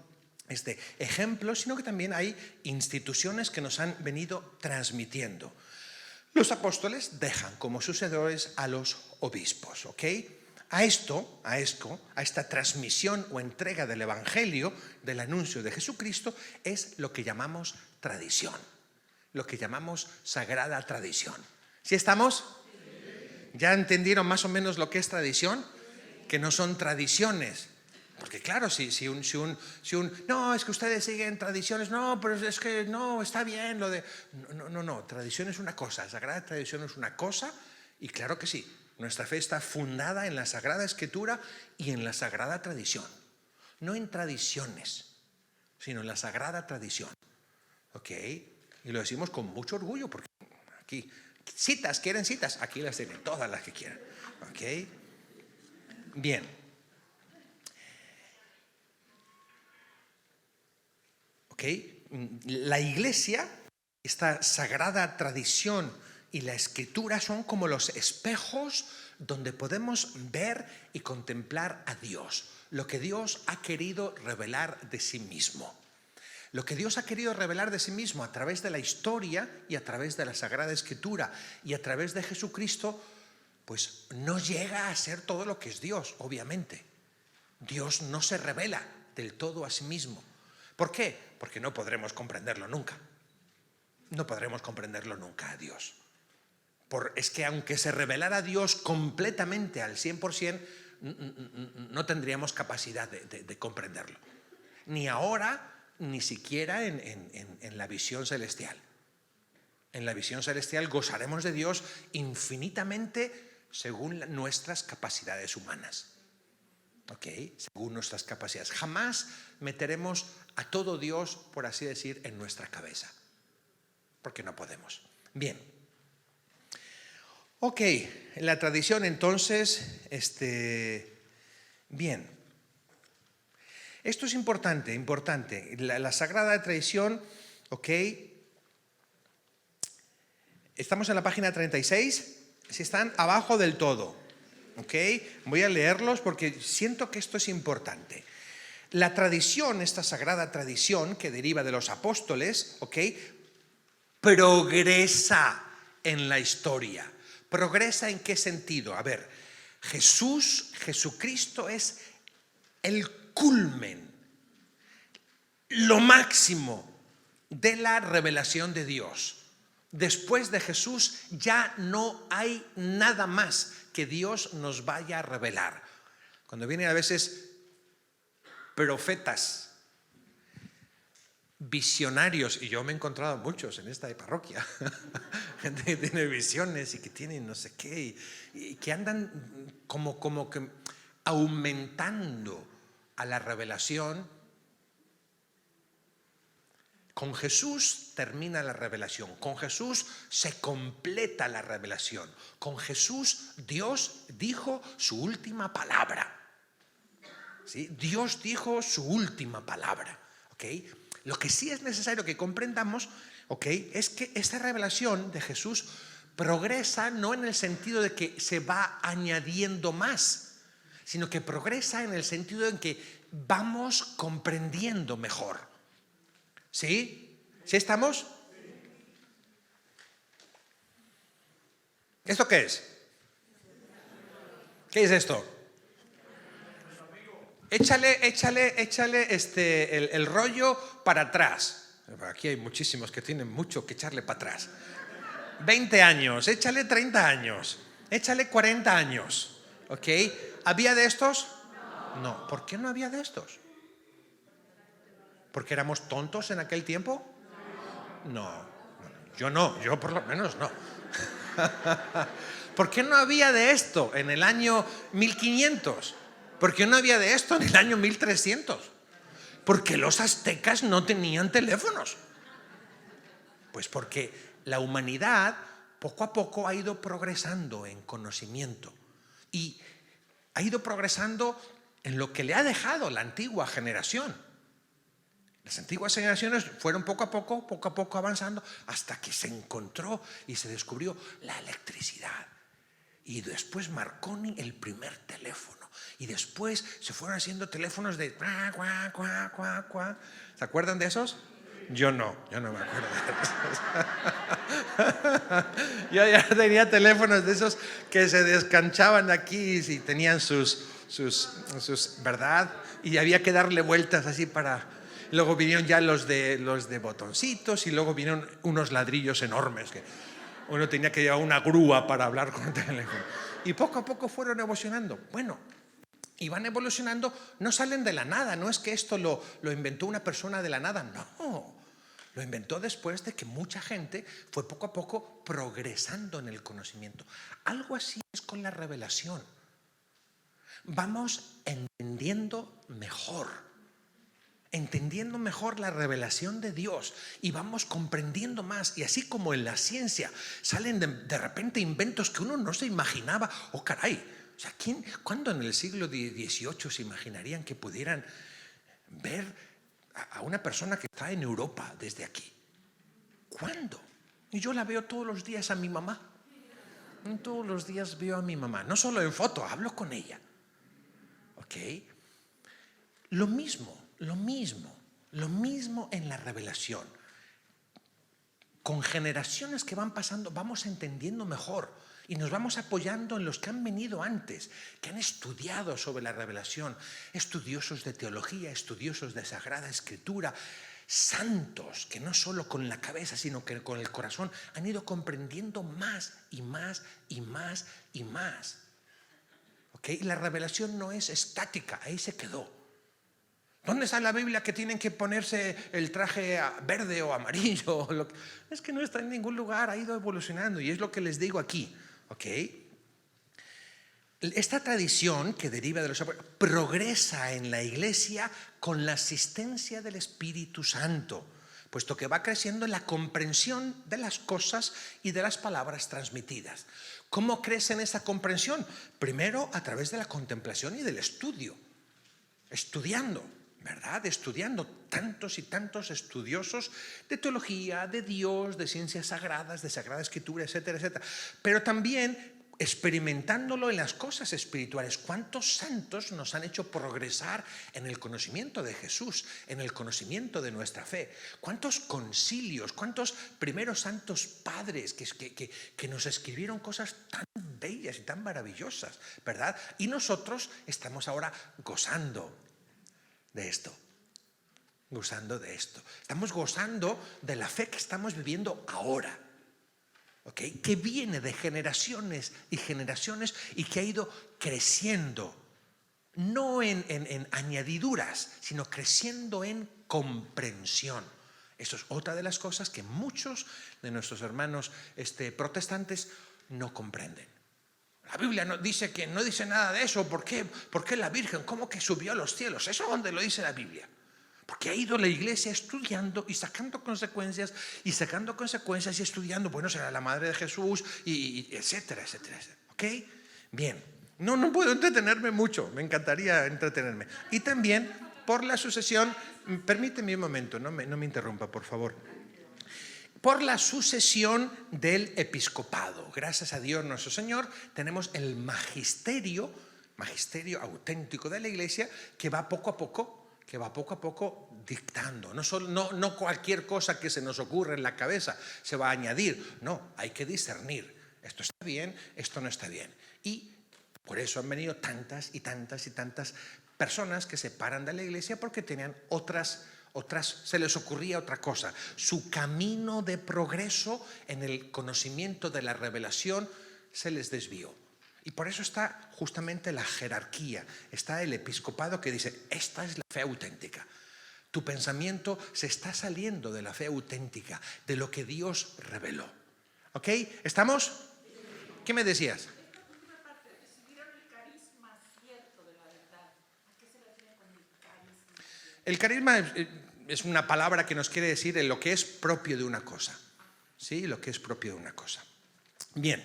ejemplos, sino que también hay instituciones que nos han venido transmitiendo. Los apóstoles dejan como sucesores a los obispos, ¿ok? A esta transmisión o entrega del Evangelio, del anuncio de Jesucristo, es lo que llamamos tradición, lo que llamamos sagrada tradición. ¿Sí estamos? ¿Ya entendieron más o menos lo que es tradición? Que no son tradiciones. Porque claro, si no, es que ustedes siguen tradiciones, no, pero es que no, está bien lo de... No, tradición es una cosa, sagrada tradición es una cosa, y claro que sí, nuestra fe está fundada en la Sagrada Escritura y en la Sagrada Tradición. No en tradiciones, sino en la Sagrada Tradición. ¿Ok? Y lo decimos con mucho orgullo, porque aquí, citas, ¿quieren citas? Aquí las tienen, todas las que quieran. ¿Ok? Bien. ¿Okay? La Iglesia, esta sagrada tradición y la Escritura son como los espejos donde podemos ver y contemplar a Dios, lo que Dios ha querido revelar de sí mismo. Lo que Dios ha querido revelar de sí mismo a través de la historia y a través de la Sagrada Escritura y a través de Jesucristo, pues no llega a ser todo lo que es Dios, obviamente. Dios no se revela del todo a sí mismo. ¿Por qué? Porque no podremos comprenderlo nunca. No podremos comprenderlo nunca a Dios. Es que aunque se revelara a Dios completamente al 100%, no tendríamos capacidad de comprenderlo. Ni ahora, ni siquiera en la visión celestial. En la visión celestial gozaremos de Dios infinitamente según nuestras capacidades humanas. ¿Ok? Según nuestras capacidades. Jamás meteremos a todo Dios, por así decir, en nuestra cabeza. Porque no podemos. Bien. Ok, la tradición entonces, bien. Esto es importante. La sagrada tradición, ok. Estamos en la página 36, si están abajo del todo. ¿Ok? Voy a leerlos porque siento que esto es importante. La tradición, esta sagrada tradición que deriva de los apóstoles, ¿ok? Progresa en la historia. ¿Progresa en qué sentido? A ver, Jesucristo es el culmen, lo máximo de la revelación de Dios. Después de Jesús ya no hay nada más que Dios nos vaya a revelar. Cuando vienen a veces profetas, visionarios, y yo me he encontrado muchos en esta parroquia, gente que tiene visiones y que tiene no sé qué, y que andan como que aumentando a la revelación. Con Jesús termina la revelación, con Jesús se completa la revelación, con Jesús Dios dijo su última palabra. ¿Sí? Dios dijo su última palabra. ¿Okay? Lo que sí es necesario que comprendamos, ¿okay?, es que esta revelación de Jesús progresa no en el sentido de que se va añadiendo más, sino que progresa en el sentido en que vamos comprendiendo mejor. ¿Sí? ¿Sí estamos? ¿Esto qué es? ¿Qué es esto? Échale el rollo para atrás. Aquí hay muchísimos que tienen mucho que echarle para atrás. 20 años, échale 30 años, échale 40 años. ¿Ok? ¿Había de estos? No. ¿Por qué no había de estos? ¿Porque éramos tontos en aquel tiempo? No. Yo por lo menos no. ¿Por qué no había de esto en el año 1500? ¿Por qué no había de esto en el año 1300? Porque los aztecas no tenían teléfonos. Pues porque la humanidad poco a poco ha ido progresando en conocimiento y ha ido progresando en lo que le ha dejado la antigua generación. Las antiguas generaciones fueron poco a poco avanzando hasta que se encontró y se descubrió la electricidad. Y después Marconi el primer teléfono. Y después se fueron haciendo teléfonos de cuá, cuá, cuá, cuá, cuá. ¿Se acuerdan de esos? Yo no me acuerdo de esos. Yo ya tenía teléfonos de esos que se descanchaban aquí y tenían sus ¿verdad? Y había que darle vueltas así para... Luego vinieron ya los de botoncitos y luego vinieron unos ladrillos enormes que uno tenía que llevar una grúa para hablar con el teléfono. Y poco a poco fueron evolucionando. Bueno, y van evolucionando, no salen de la nada, no es que esto lo inventó una persona de la nada, no. Lo inventó después de que mucha gente fue poco a poco progresando en el conocimiento. Algo así es con la revelación. Vamos entendiendo mejor la revelación de Dios y vamos comprendiendo más. Y así como en la ciencia salen de repente inventos que uno no se imaginaba. Oh, caray, o sea, ¿cuándo en el siglo XVIII se imaginarían que pudieran ver a una persona que está en Europa desde aquí? ¿Cuándo? Y yo la veo todos los días a mi mamá. Todos los días veo a mi mamá, no solo en foto, hablo con ella. ¿Ok? Lo mismo en la revelación. Con generaciones que van pasando vamos entendiendo mejor y nos vamos apoyando en los que han venido antes, que han estudiado sobre la revelación, estudiosos de teología, estudiosos de Sagrada Escritura, santos que no solo con la cabeza sino que con el corazón han ido comprendiendo más y más y más y más. ¿Okay? La revelación no es estática, ahí se quedó. ¿Dónde está la Biblia que tienen que ponerse el traje verde o amarillo? Es que no está en ningún lugar, ha ido evolucionando y es lo que les digo aquí. ¿Okay? Esta tradición que deriva de los apóstoles progresa en la iglesia con la asistencia del Espíritu Santo, puesto que va creciendo en la comprensión de las cosas y de las palabras transmitidas. ¿Cómo crece en esa comprensión? Primero a través de la contemplación y del estudio, estudiando, ¿verdad? Estudiando tantos y tantos estudiosos de teología, de Dios, de ciencias sagradas, de Sagrada Escritura, etcétera, etcétera. Pero también experimentándolo en las cosas espirituales. ¿Cuántos santos nos han hecho progresar en el conocimiento de Jesús, en el conocimiento de nuestra fe? ¿Cuántos concilios, cuántos primeros santos padres que nos escribieron cosas tan bellas y tan maravillosas, ¿verdad? Y nosotros estamos ahora gozando de esto. Estamos gozando de la fe que estamos viviendo ahora. ¿Okay? Que viene de generaciones y generaciones y que ha ido creciendo, no en añadiduras, sino creciendo en comprensión. Eso es otra de las cosas que muchos de nuestros hermanos protestantes no comprenden. La Biblia no dice nada de eso. ¿Por qué? ¿Por qué la Virgen? ¿Cómo que subió a los cielos? ¿Eso dónde lo dice la Biblia? Porque ha ido la iglesia estudiando y sacando consecuencias y estudiando, bueno, será la madre de Jesús y etcétera, etcétera, etcétera. ¿Ok? Bien, no puedo entretenerme mucho, me encantaría entretenerme. Y también por la sucesión, permíteme un momento, no me interrumpa, por favor. Por la sucesión del episcopado. Gracias a Dios nuestro Señor, tenemos el magisterio auténtico de la iglesia que va poco a poco dictando. No cualquier cosa que se nos ocurra en la cabeza se va a añadir. No, hay que discernir. Esto está bien, esto no está bien. Y por eso han venido tantas y tantas y tantas personas que se paran de la iglesia porque tenían otras, se les ocurría otra cosa. Su camino de progreso en el conocimiento de la revelación se les desvió. Y por eso está justamente la jerarquía, está el episcopado que dice, esta es la fe auténtica. Tu pensamiento se está saliendo de la fe auténtica, de lo que Dios reveló. ¿Ok? ¿Estamos? ¿Qué me decías? El carisma es una palabra que nos quiere decir lo que es propio de una cosa. ¿Sí? Lo que es propio de una cosa. Bien.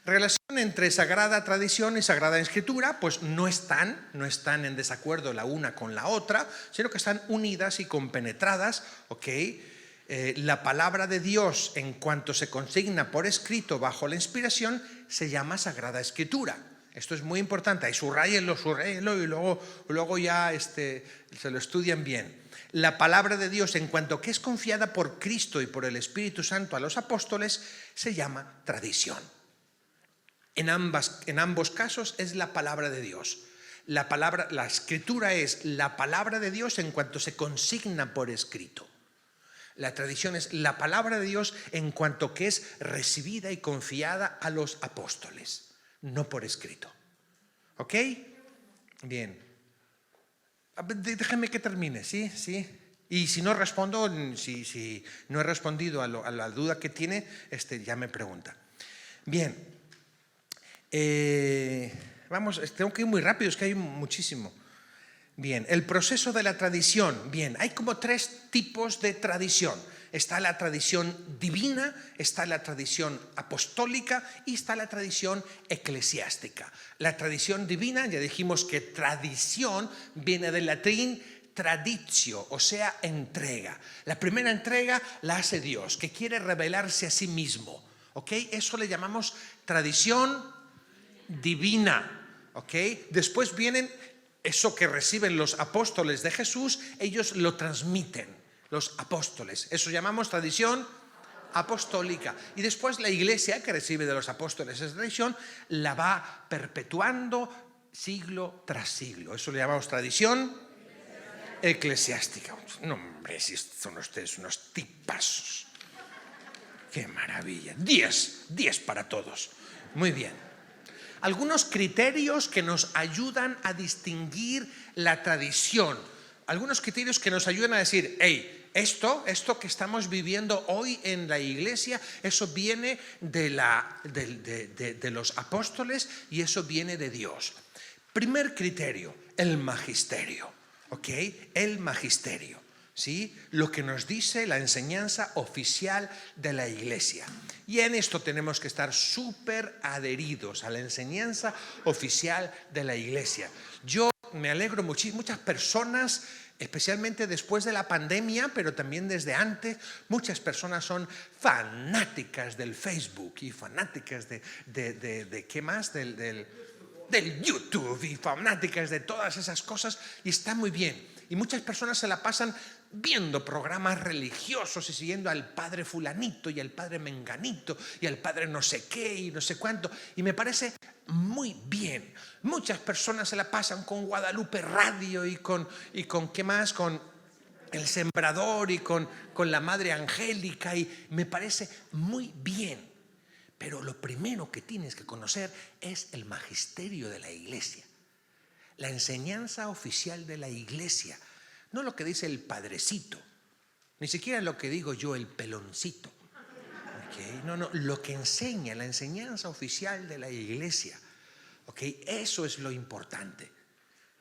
Relación entre Sagrada Tradición y Sagrada Escritura, pues no están en desacuerdo la una con la otra, sino que están unidas y compenetradas, ¿ok? La palabra de Dios, en cuanto se consigna por escrito bajo la inspiración, se llama Sagrada Escritura. Esto es muy importante, ahí subrayenlo y luego ya se lo estudian bien. La palabra de Dios, en cuanto que es confiada por Cristo y por el Espíritu Santo a los apóstoles, se llama tradición. En ambos casos es la palabra de Dios. La escritura es la palabra de Dios en cuanto se consigna por escrito. La tradición es la palabra de Dios en cuanto que es recibida y confiada a los apóstoles, no por escrito. ¿Ok? Bien. Déjame que termine, ¿sí? Y si no respondo, si no he respondido a la duda que tiene, ya me pregunta. Bien. Vamos, tengo que ir muy rápido, es que hay muchísimo. Bien, el proceso de la tradición. Bien, hay como 3 tipos de tradición. Está la tradición divina, está la tradición apostólica y está la tradición eclesiástica. La tradición divina, ya dijimos que tradición viene del latín traditio, o sea, entrega. La primera entrega la hace Dios, que quiere revelarse a sí mismo. ¿Ok? Eso le llamamos tradición divina, ¿ok? Después vienen eso que reciben los apóstoles de Jesús, ellos lo transmiten, los apóstoles. Eso llamamos tradición apostólica. Y después la iglesia que recibe de los apóstoles esa tradición la va perpetuando siglo tras siglo. Eso le llamamos tradición eclesiástica. No, hombre, si son ustedes unos tipazos. ¡Qué maravilla! 10 para todos. Muy bien. Algunos criterios que nos ayudan a distinguir la tradición. Algunos criterios que nos ayudan a decir, hey, esto que estamos viviendo hoy en la iglesia, eso viene de los apóstoles y eso viene de Dios. Primer criterio, el magisterio. ¿Ok? El magisterio. ¿Sí? Lo que nos dice la enseñanza oficial de la iglesia. Y en esto tenemos que estar súper adheridos a la enseñanza oficial de la iglesia. Yo me alegro muchísimo, muchas personas, especialmente después de la pandemia, pero también desde antes, muchas personas son fanáticas del Facebook y fanáticas de ¿qué más? Del YouTube y fanáticas de todas esas cosas, y está muy bien. Y muchas personas se la pasan viendo programas religiosos y siguiendo al padre fulanito y al padre menganito y al padre no sé qué y no sé cuánto, y me parece muy bien. Muchas personas se la pasan con Guadalupe Radio y con ¿qué más? Con El Sembrador y con la Madre Angélica, y me parece muy bien. Pero lo primero que tienes que conocer es el magisterio de la iglesia, la enseñanza oficial de la iglesia, no lo que dice el padrecito, ni siquiera lo que digo yo, el peloncito. ¿Okay? No, lo que enseña, la enseñanza oficial de la iglesia. ¿Okay? Eso es lo importante.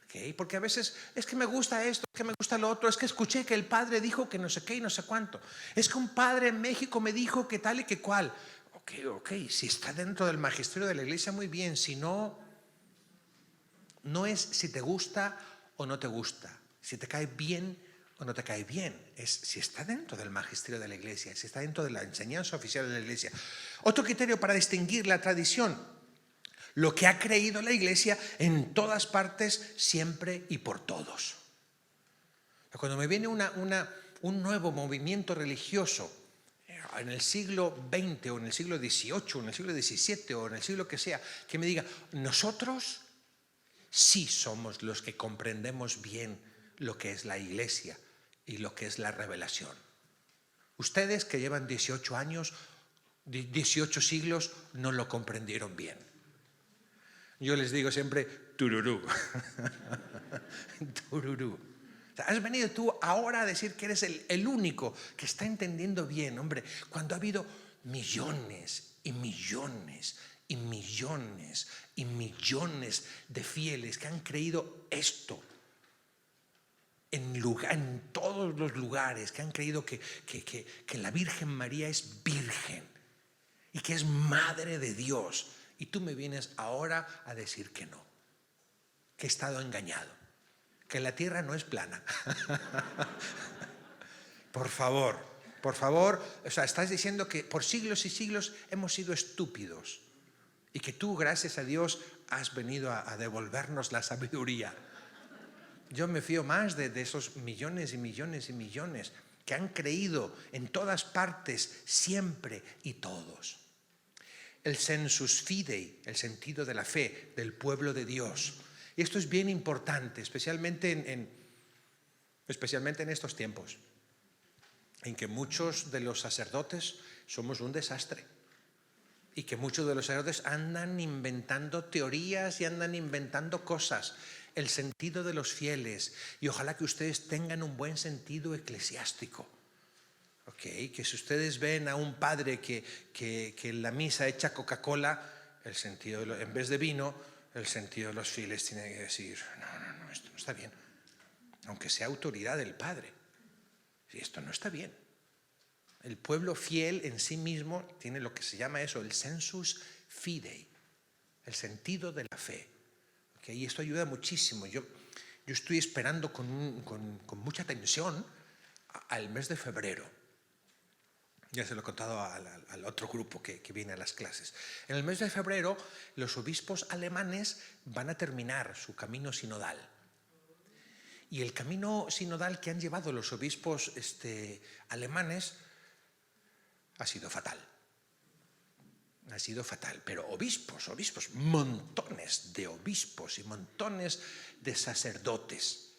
¿Okay? Porque a veces es que me gusta esto, es que me gusta lo otro, es que escuché que el padre dijo que no sé qué y no sé cuánto, es que un padre en México me dijo que tal y que cual. Ok, si está dentro del magisterio de la iglesia, muy bien. Si no, no es si te gusta o no te gusta, si te cae bien o no te cae bien, es si está dentro del magisterio de la iglesia, si está dentro de la enseñanza oficial de la iglesia. Otro criterio para distinguir la tradición, lo que ha creído la iglesia en todas partes, siempre y por todos. Cuando me viene un nuevo movimiento religioso en el siglo XX o en el siglo XVIII o en el siglo XVII o en el siglo que sea, que me diga, nosotros sí somos los que comprendemos bien lo que es la iglesia y lo que es la revelación. Ustedes que llevan 18 años, 18 siglos, no lo comprendieron bien. Yo les digo siempre, tururú. Tururú. O sea, has venido tú ahora a decir que eres el único que está entendiendo bien, hombre, cuando ha habido millones y millones y millones de fieles que han creído esto. En todos los lugares, que han creído que la Virgen María es virgen y que es madre de Dios. Y tú me vienes ahora a decir que no, que he estado engañado, que la tierra no es plana. Por favor, o sea, estás diciendo que por siglos y siglos hemos sido estúpidos y que tú, gracias a Dios, has venido a devolvernos la sabiduría. Yo me fío más de esos millones y millones y millones que han creído en todas partes, siempre y todos. El sensus fidei, el sentido de la fe del pueblo de Dios. Y esto es bien importante, especialmente en estos tiempos, en que muchos de los sacerdotes somos un desastre. Y que muchos de los sacerdotes andan inventando teorías y andan inventando cosas. El sentido de los fieles, y ojalá que ustedes tengan un buen sentido eclesiástico. Okay, que si ustedes ven a un padre que en la misa echa Coca-Cola, el sentido en vez de vino, el sentido de los fieles tiene que decir, no, esto no está bien. Aunque sea autoridad del padre, esto no está bien. El pueblo fiel en sí mismo tiene lo que se llama eso, el sensus fidei, el sentido de la fe. Y esto ayuda muchísimo. Yo estoy esperando con mucha tensión al mes de febrero. Ya se lo he contado al otro grupo que viene a las clases. En el mes de febrero los obispos alemanes van a terminar su camino sinodal. Y el camino sinodal que han llevado los obispos alemanes ha sido fatal. Ha sido fatal, pero obispos, montones de obispos y montones de sacerdotes,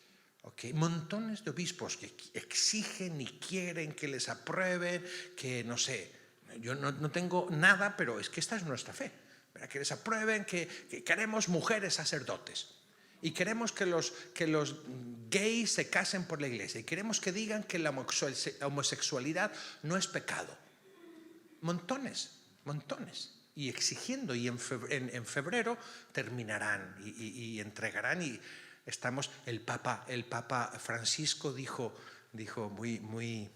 ¿okay? Montones de obispos que exigen y quieren que les aprueben, que no sé, yo no tengo nada, pero es que esta es nuestra fe, ¿verdad? Que les aprueben, que queremos mujeres sacerdotes y queremos que los gays se casen por la iglesia y queremos que digan que la homosexualidad no es pecado. Montones, y exigiendo, y en febrero terminarán y entregarán. Y estamos, el Papa Francisco dijo muy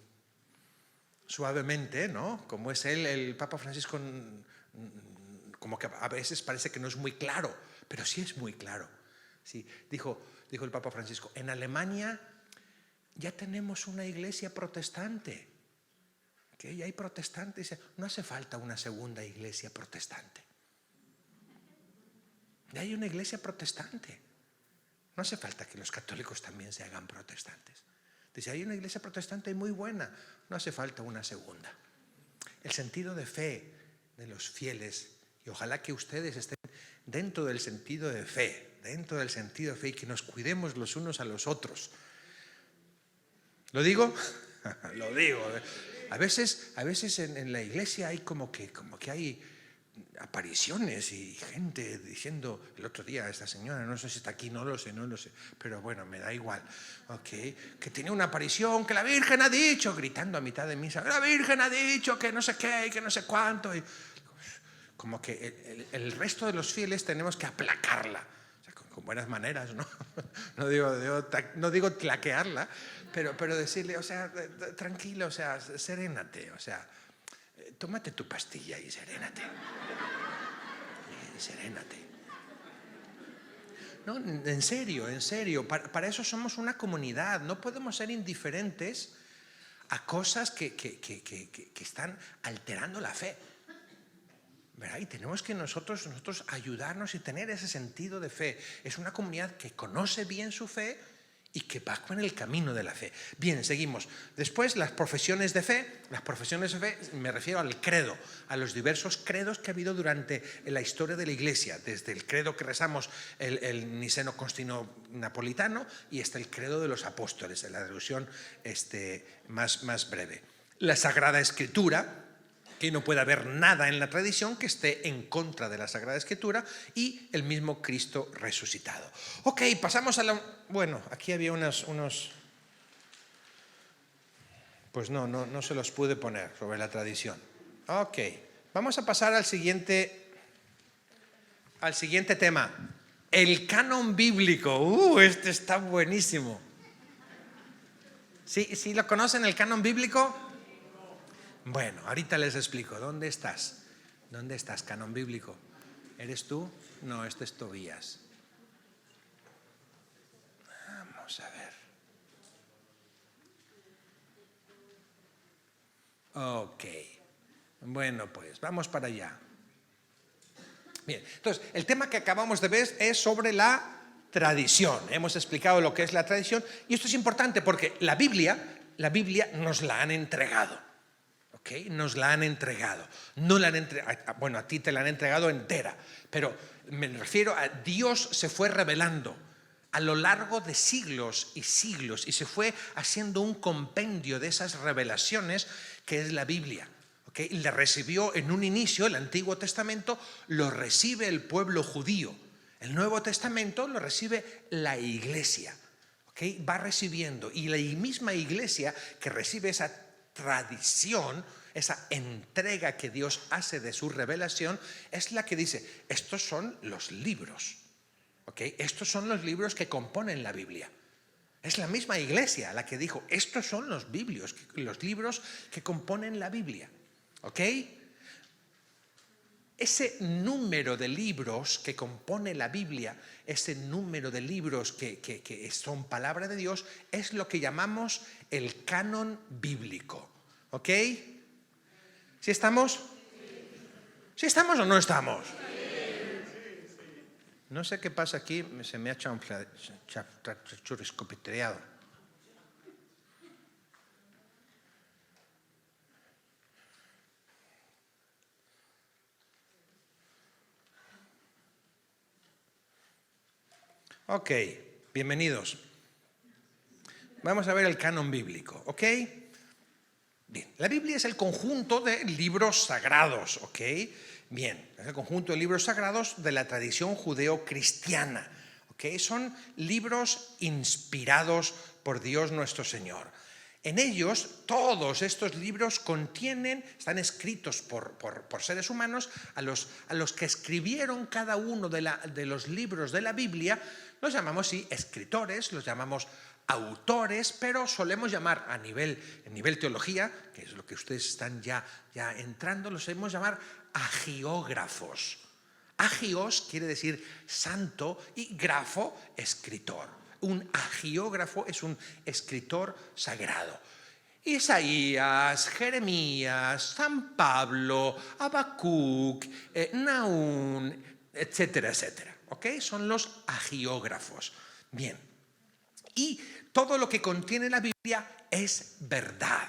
suavemente, ¿no? Como es él, el Papa Francisco, como que a veces parece que no es muy claro, pero sí es muy claro. Sí, dijo el Papa Francisco, en Alemania ya tenemos una iglesia protestante. Que ya hay protestantes, no hace falta una segunda iglesia protestante. Ya hay una iglesia protestante. No hace falta que los católicos también se hagan protestantes. Dice, hay una iglesia protestante muy buena, no hace falta una segunda. El sentido de fe de los fieles, y ojalá que ustedes estén dentro del sentido de fe, y que nos cuidemos los unos a los otros. ¿Lo digo? Lo digo. A veces en la iglesia hay como que hay apariciones y gente diciendo, el otro día esta señora, no sé si está aquí, no lo sé, pero bueno, me da igual, okay, que tiene una aparición, que la Virgen ha dicho, gritando a mitad de misa, la Virgen ha dicho que no sé qué, que no sé cuánto, y como que el resto de los fieles tenemos que aplacarla, o sea, con buenas maneras, ¿no? No digo tlaquearla, pero decirle, o sea, tranquilo, o sea, serénate, o sea, tómate tu pastilla y serénate. Serénate. No, en serio, para eso somos una comunidad, no podemos ser indiferentes a cosas que están alterando la fe, ¿verdad? Y tenemos que nosotros ayudarnos y tener ese sentido de fe. Es una comunidad que conoce bien su fe y que va con el camino de la fe. Bien, seguimos. Después, las profesiones de fe. Las profesiones de fe, me refiero al credo, a los diversos credos que ha habido durante la historia de la Iglesia, desde el credo que rezamos, el niceno-constantinopolitano, y hasta el credo de los apóstoles, en la traducción más breve. La Sagrada Escritura, que no puede haber nada en la tradición que esté en contra de la Sagrada Escritura, y el mismo Cristo resucitado. Ok, pasamos a la... Bueno, aquí había unos... Pues no se los pude poner sobre la tradición. Ok, vamos a pasar al siguiente al siguiente tema. El canon bíblico. Este está buenísimo. ¿Sí lo conocen, el canon bíblico? Bueno, ahorita les explico. ¿Dónde estás? ¿Dónde estás, canon bíblico? ¿Eres tú? No, este es Tobías. Vamos a ver. Ok. Bueno, pues vamos para allá. Bien, entonces, el tema que acabamos de ver es sobre la tradición. Hemos explicado lo que es la tradición y esto es importante porque la Biblia nos la han entregado. ¿Ok? Nos la han entregado. No la han entregado, bueno, a ti te la han entregado entera, pero me refiero a Dios se fue revelando a lo largo de siglos y siglos y se fue haciendo un compendio de esas revelaciones que es la Biblia. ¿Okay? Le recibió en un inicio, el Antiguo Testamento lo recibe el pueblo judío. El Nuevo Testamento lo recibe la iglesia. ¿Okay? Va recibiendo, y la misma iglesia que recibe esa tradición, esa entrega que Dios hace de su revelación, es la que dice, estos son los libros. ¿Okay? Estos son los libros que componen la Biblia. Es la misma iglesia la que dijo, estos son los libros que componen la Biblia. ¿Ok? Ese número de libros que compone la Biblia, ese número de libros que son palabra de Dios, es lo que llamamos el canon bíblico. ¿Ok? ¿Sí estamos? ¿Sí estamos o no estamos? No sé qué pasa aquí, se me ha churriscopiteado. Ok, bienvenidos. Vamos a ver el canon bíblico, ¿ok? Bien, la Biblia es el conjunto de libros sagrados, ¿ok? Bien, es el conjunto de libros sagrados de la tradición judeo-cristiana, ¿ok? Son libros inspirados por Dios nuestro Señor. En ellos, todos estos libros están escritos por seres humanos a los que escribieron cada uno de los libros de la Biblia. Los llamamos, sí, escritores, los llamamos autores, pero solemos llamar en nivel teología, que es lo que ustedes están ya entrando, los solemos llamar agiógrafos. Agios quiere decir santo y grafo, escritor. Un agiógrafo es un escritor sagrado. Isaías, Jeremías, San Pablo, Habacuc, Nahum, etcétera, etcétera. ¿Ok? Son los agiógrafos. Bien. Y todo lo que contiene la Biblia es verdad.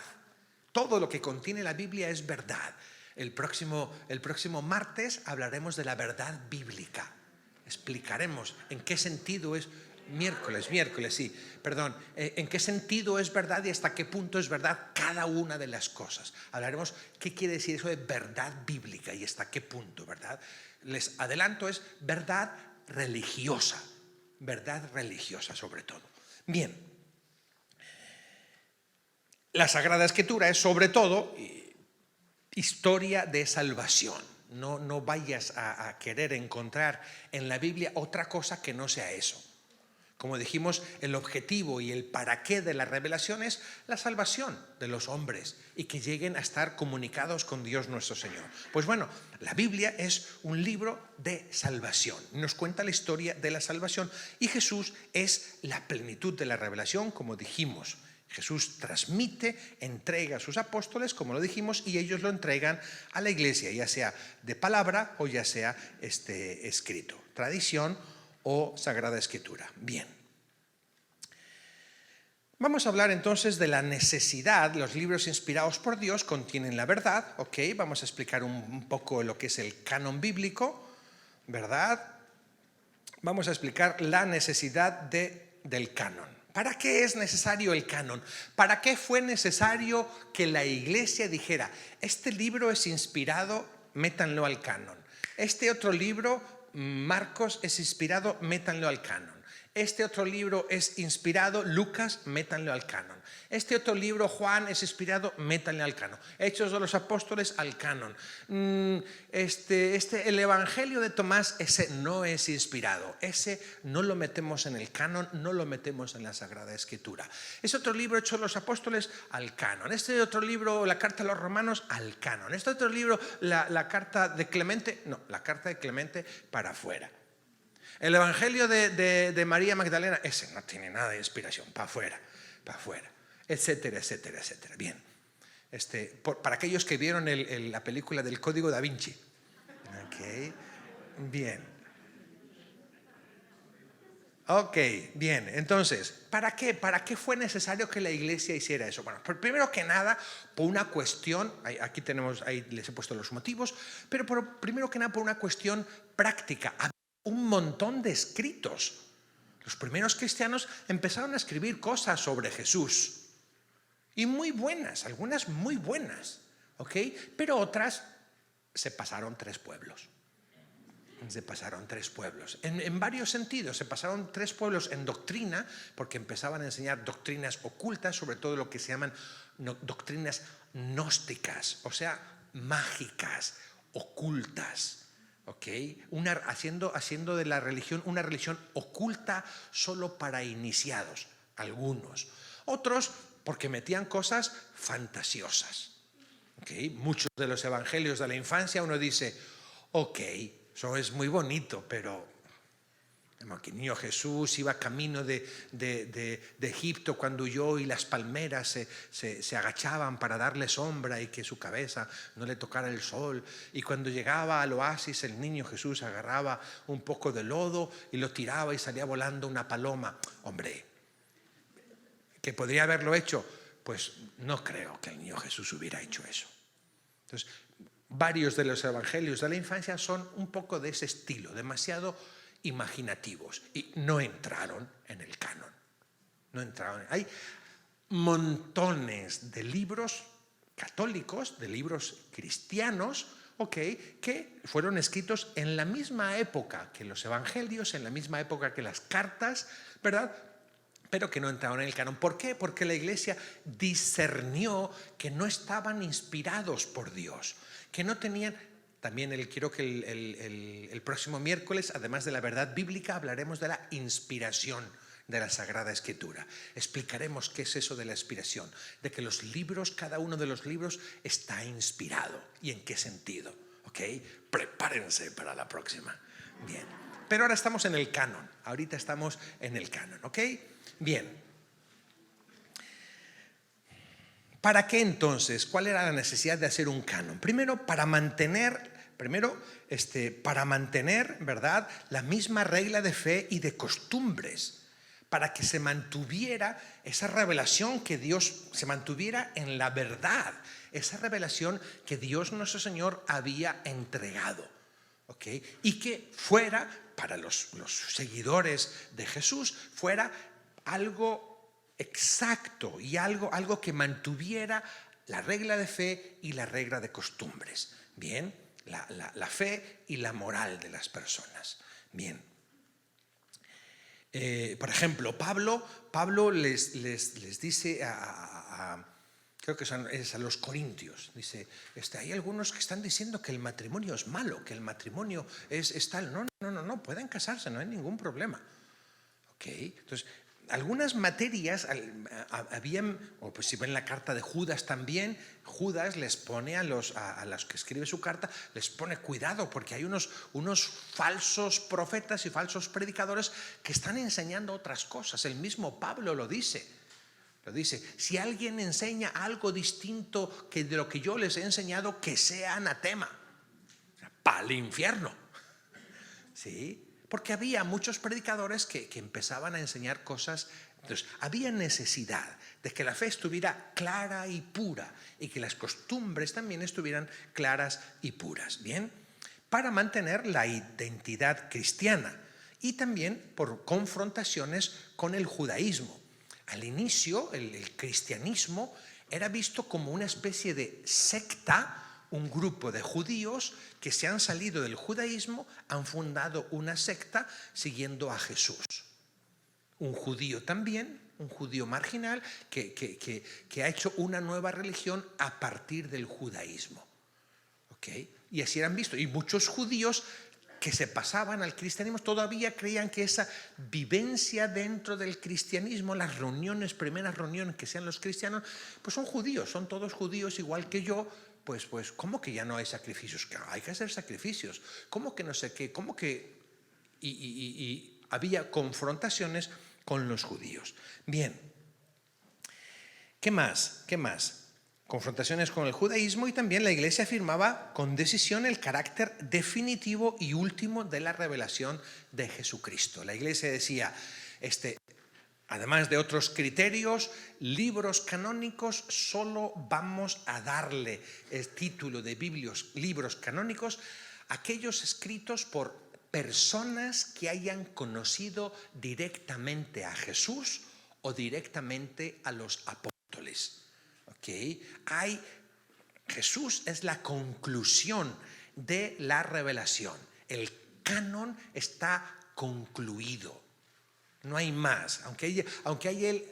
Todo lo que contiene la Biblia es verdad. El próximo martes hablaremos de la verdad bíblica. Explicaremos en qué sentido es... Miércoles, sí, perdón. ¿En qué sentido es verdad y hasta qué punto es verdad cada una de las cosas? Hablaremos qué quiere decir eso de verdad bíblica y hasta qué punto, ¿verdad? Les adelanto, es verdad religiosa sobre todo. Bien, la Sagrada Escritura es sobre todo historia de salvación. No vayas a querer encontrar en la Biblia otra cosa que no sea eso. Como dijimos, el objetivo y el para qué de la revelación es la salvación de los hombres y que lleguen a estar comunicados con Dios nuestro Señor. Pues bueno, la Biblia es un libro de salvación. Nos cuenta la historia de la salvación y Jesús es la plenitud de la revelación, como dijimos. Jesús transmite, entrega a sus apóstoles, como lo dijimos, y ellos lo entregan a la iglesia, ya sea de palabra o ya sea escrito, tradición o Sagrada Escritura. Bien. Vamos a hablar entonces de la necesidad. Los libros inspirados por Dios contienen la verdad, ¿ok? Vamos a explicar un poco lo que es el canon bíblico, ¿verdad? Vamos a explicar la necesidad del canon. ¿Para qué es necesario el canon? ¿Para qué fue necesario que la iglesia dijera, este libro es inspirado, métanlo al canon? Este otro libro, Marcos, es inspirado, métanlo al canon. Este otro libro es inspirado, Lucas, métanlo al canon. Este otro libro, Juan, es inspirado, métanle al canon. Hechos de los Apóstoles, al canon. El Evangelio de Tomás, ese no es inspirado. Ese no lo metemos en el canon, no lo metemos en la Sagrada Escritura. Este otro libro, Hechos de los Apóstoles, al canon. Este otro libro, la Carta a los Romanos, al canon. Este otro libro, la Carta de Clemente, no, la Carta de Clemente para afuera. El Evangelio de María Magdalena, ese no tiene nada de inspiración, para afuera, etcétera, etcétera, etcétera. Bien, para aquellos que vieron la película del Código Da Vinci. Okay. Bien. Ok, bien, entonces, ¿para qué? ¿Para qué fue necesario que la iglesia hiciera eso? Bueno, primero que nada, por una cuestión, aquí les he puesto los motivos, pero primero que nada por una cuestión práctica. Un montón de escritos. Los primeros cristianos empezaron a escribir cosas sobre Jesús. Y muy buenas, algunas muy buenas. ¿Ok? Pero otras se pasaron tres pueblos. En varios sentidos. Se pasaron tres pueblos en doctrina, porque empezaban a enseñar doctrinas ocultas, sobre todo lo que se llaman doctrinas gnósticas, o sea, mágicas, ocultas. Okay. Haciendo de la religión una religión oculta solo para iniciados, algunos. Otros porque metían cosas fantasiosas. Okay. Muchos de los evangelios de la infancia uno dice, ok, eso es muy bonito, pero que el niño Jesús iba camino de Egipto cuando huyó y las palmeras se agachaban para darle sombra y que su cabeza no le tocara el sol. Y cuando llegaba al oasis el niño Jesús agarraba un poco de lodo y lo tiraba y salía volando una paloma. Hombre, ¿que podría haberlo hecho? Pues no creo que el niño Jesús hubiera hecho eso. Entonces, varios de los evangelios de la infancia son un poco de ese estilo, demasiado imaginativos, y no entraron en el canon. Hay montones de libros católicos, de libros cristianos, que fueron escritos en la misma época que los evangelios, en la misma época que las cartas, ¿verdad? Pero que no entraron en el canon. ¿Por qué? Porque la iglesia discernió que no estaban inspirados por Dios, que no tenían. También quiero que el próximo miércoles, además de la verdad bíblica, hablaremos de la inspiración de la Sagrada Escritura. Explicaremos qué es eso de la inspiración, de que los libros, cada uno de los libros está inspirado y en qué sentido. ¿Ok? Prepárense para la próxima. Bien. Pero ahora estamos en el canon. Ahorita estamos en el canon. ¿Ok? Bien. ¿Para qué entonces? ¿Cuál era la necesidad de hacer un canon? Primero, para mantener, ¿verdad?, la misma regla de fe y de costumbres, para que se mantuviera esa revelación que Dios, se mantuviera en la verdad, esa revelación que Dios nuestro Señor había entregado. ¿Okay? Y que fuera, para los seguidores de Jesús, fuera algo exacto y algo que mantuviera la regla de fe y la regla de costumbres. Bien, la fe y la moral de las personas. Bien. Por ejemplo, Pablo les dice creo que es a los corintios, dice, hay algunos que están diciendo que el matrimonio es malo, que el matrimonio es tal. No, pueden casarse, no hay ningún problema. ¿Okay? Entonces, algunas materias habían, o pues si ven la carta de Judas también, Judas les pone a los que escribe su carta, les pone cuidado, porque hay unos falsos profetas y falsos predicadores que están enseñando otras cosas. El mismo Pablo lo dice, si alguien enseña algo distinto que de lo que yo les he enseñado, que sea anatema, para el infierno. ¿Sí? Porque había muchos predicadores que empezaban a enseñar cosas. Entonces, había necesidad de que la fe estuviera clara y pura y que las costumbres también estuvieran claras y puras. Bien, para mantener la identidad cristiana y también por confrontaciones con el judaísmo. Al inicio, el cristianismo era visto como una especie de secta, un grupo de judíos que se han salido del judaísmo, han fundado una secta siguiendo a Jesús. un judío también, un judío marginal que ha hecho una nueva religión a partir del judaísmo. ¿Okay? Y así eran vistos. Y muchos judíos que se pasaban al cristianismo todavía creían que esa vivencia dentro del cristianismo, las reuniones, primeras reuniones que sean los cristianos, pues son judíos, son todos judíos igual que yo. Pues, ¿cómo que ya no hay sacrificios? Que hay que hacer sacrificios. ¿Cómo que no sé qué? ¿Cómo que...? Y había confrontaciones con los judíos. Bien. ¿Qué más? ¿Qué más? Confrontaciones con el judaísmo, y también la Iglesia afirmaba con decisión el carácter definitivo y último de la revelación de Jesucristo. La Iglesia decía, además de otros criterios, libros canónicos, solo vamos a darle el título de libros canónicos a aquellos escritos por personas que hayan conocido directamente a Jesús o directamente a los apóstoles. ¿Okay? Jesús es la conclusión de la revelación. El canon está concluido. No hay más. Aunque hay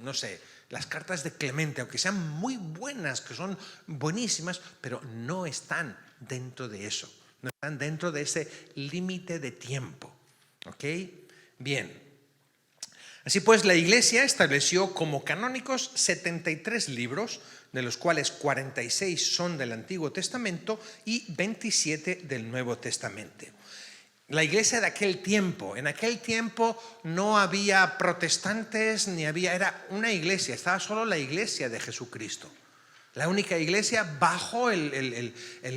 no sé, las cartas de Clemente, aunque sean muy buenas, que son buenísimas, pero no están dentro de eso. No están dentro de ese límite de tiempo. ¿Ok? Bien. Así pues, la Iglesia estableció como canónicos 73 libros, de los cuales 46 son del Antiguo Testamento y 27 del Nuevo Testamento. La Iglesia de aquel tiempo, en aquel tiempo no había protestantes, era una iglesia, estaba solo la Iglesia de Jesucristo. La única iglesia bajo el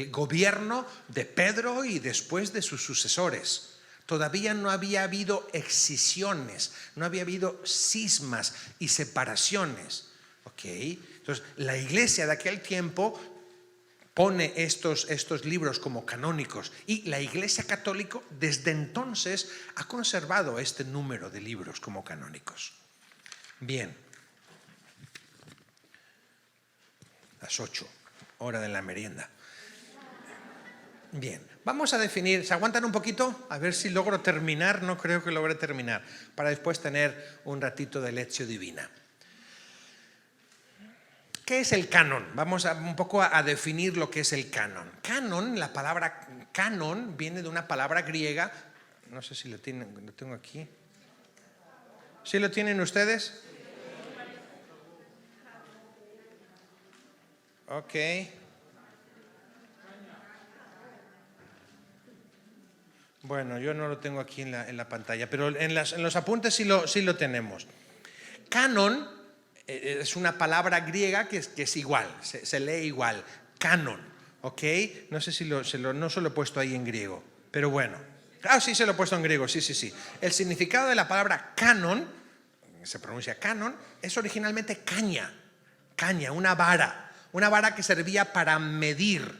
gobierno de Pedro y después de sus sucesores. Todavía no había habido excisiones, no había habido cismas y separaciones. ¿Okay? Entonces, la Iglesia de aquel tiempo pone estos libros como canónicos, y la Iglesia Católica desde entonces ha conservado este número de libros como canónicos. Bien. Las 8, hora de la merienda. Bien, vamos a definir, ¿se aguantan un poquito? A ver si logro terminar, no creo que logre terminar, para después tener un ratito de lección divina. ¿Qué es el canon? Vamos un poco a definir lo que es el canon. Canon, la palabra canon viene de una palabra griega, no sé si lo tengo aquí. ¿Sí lo tienen ustedes? Ok. Bueno, yo no lo tengo aquí en la pantalla, pero en los apuntes sí lo tenemos. Canon es una palabra griega que es igual, se lee igual. Canon, ¿ok? No sé si no se lo he puesto ahí en griego, pero bueno. Ah, sí, se lo he puesto en griego, sí. El significado de la palabra canon, se pronuncia canon, es originalmente caña, una vara que servía para medir,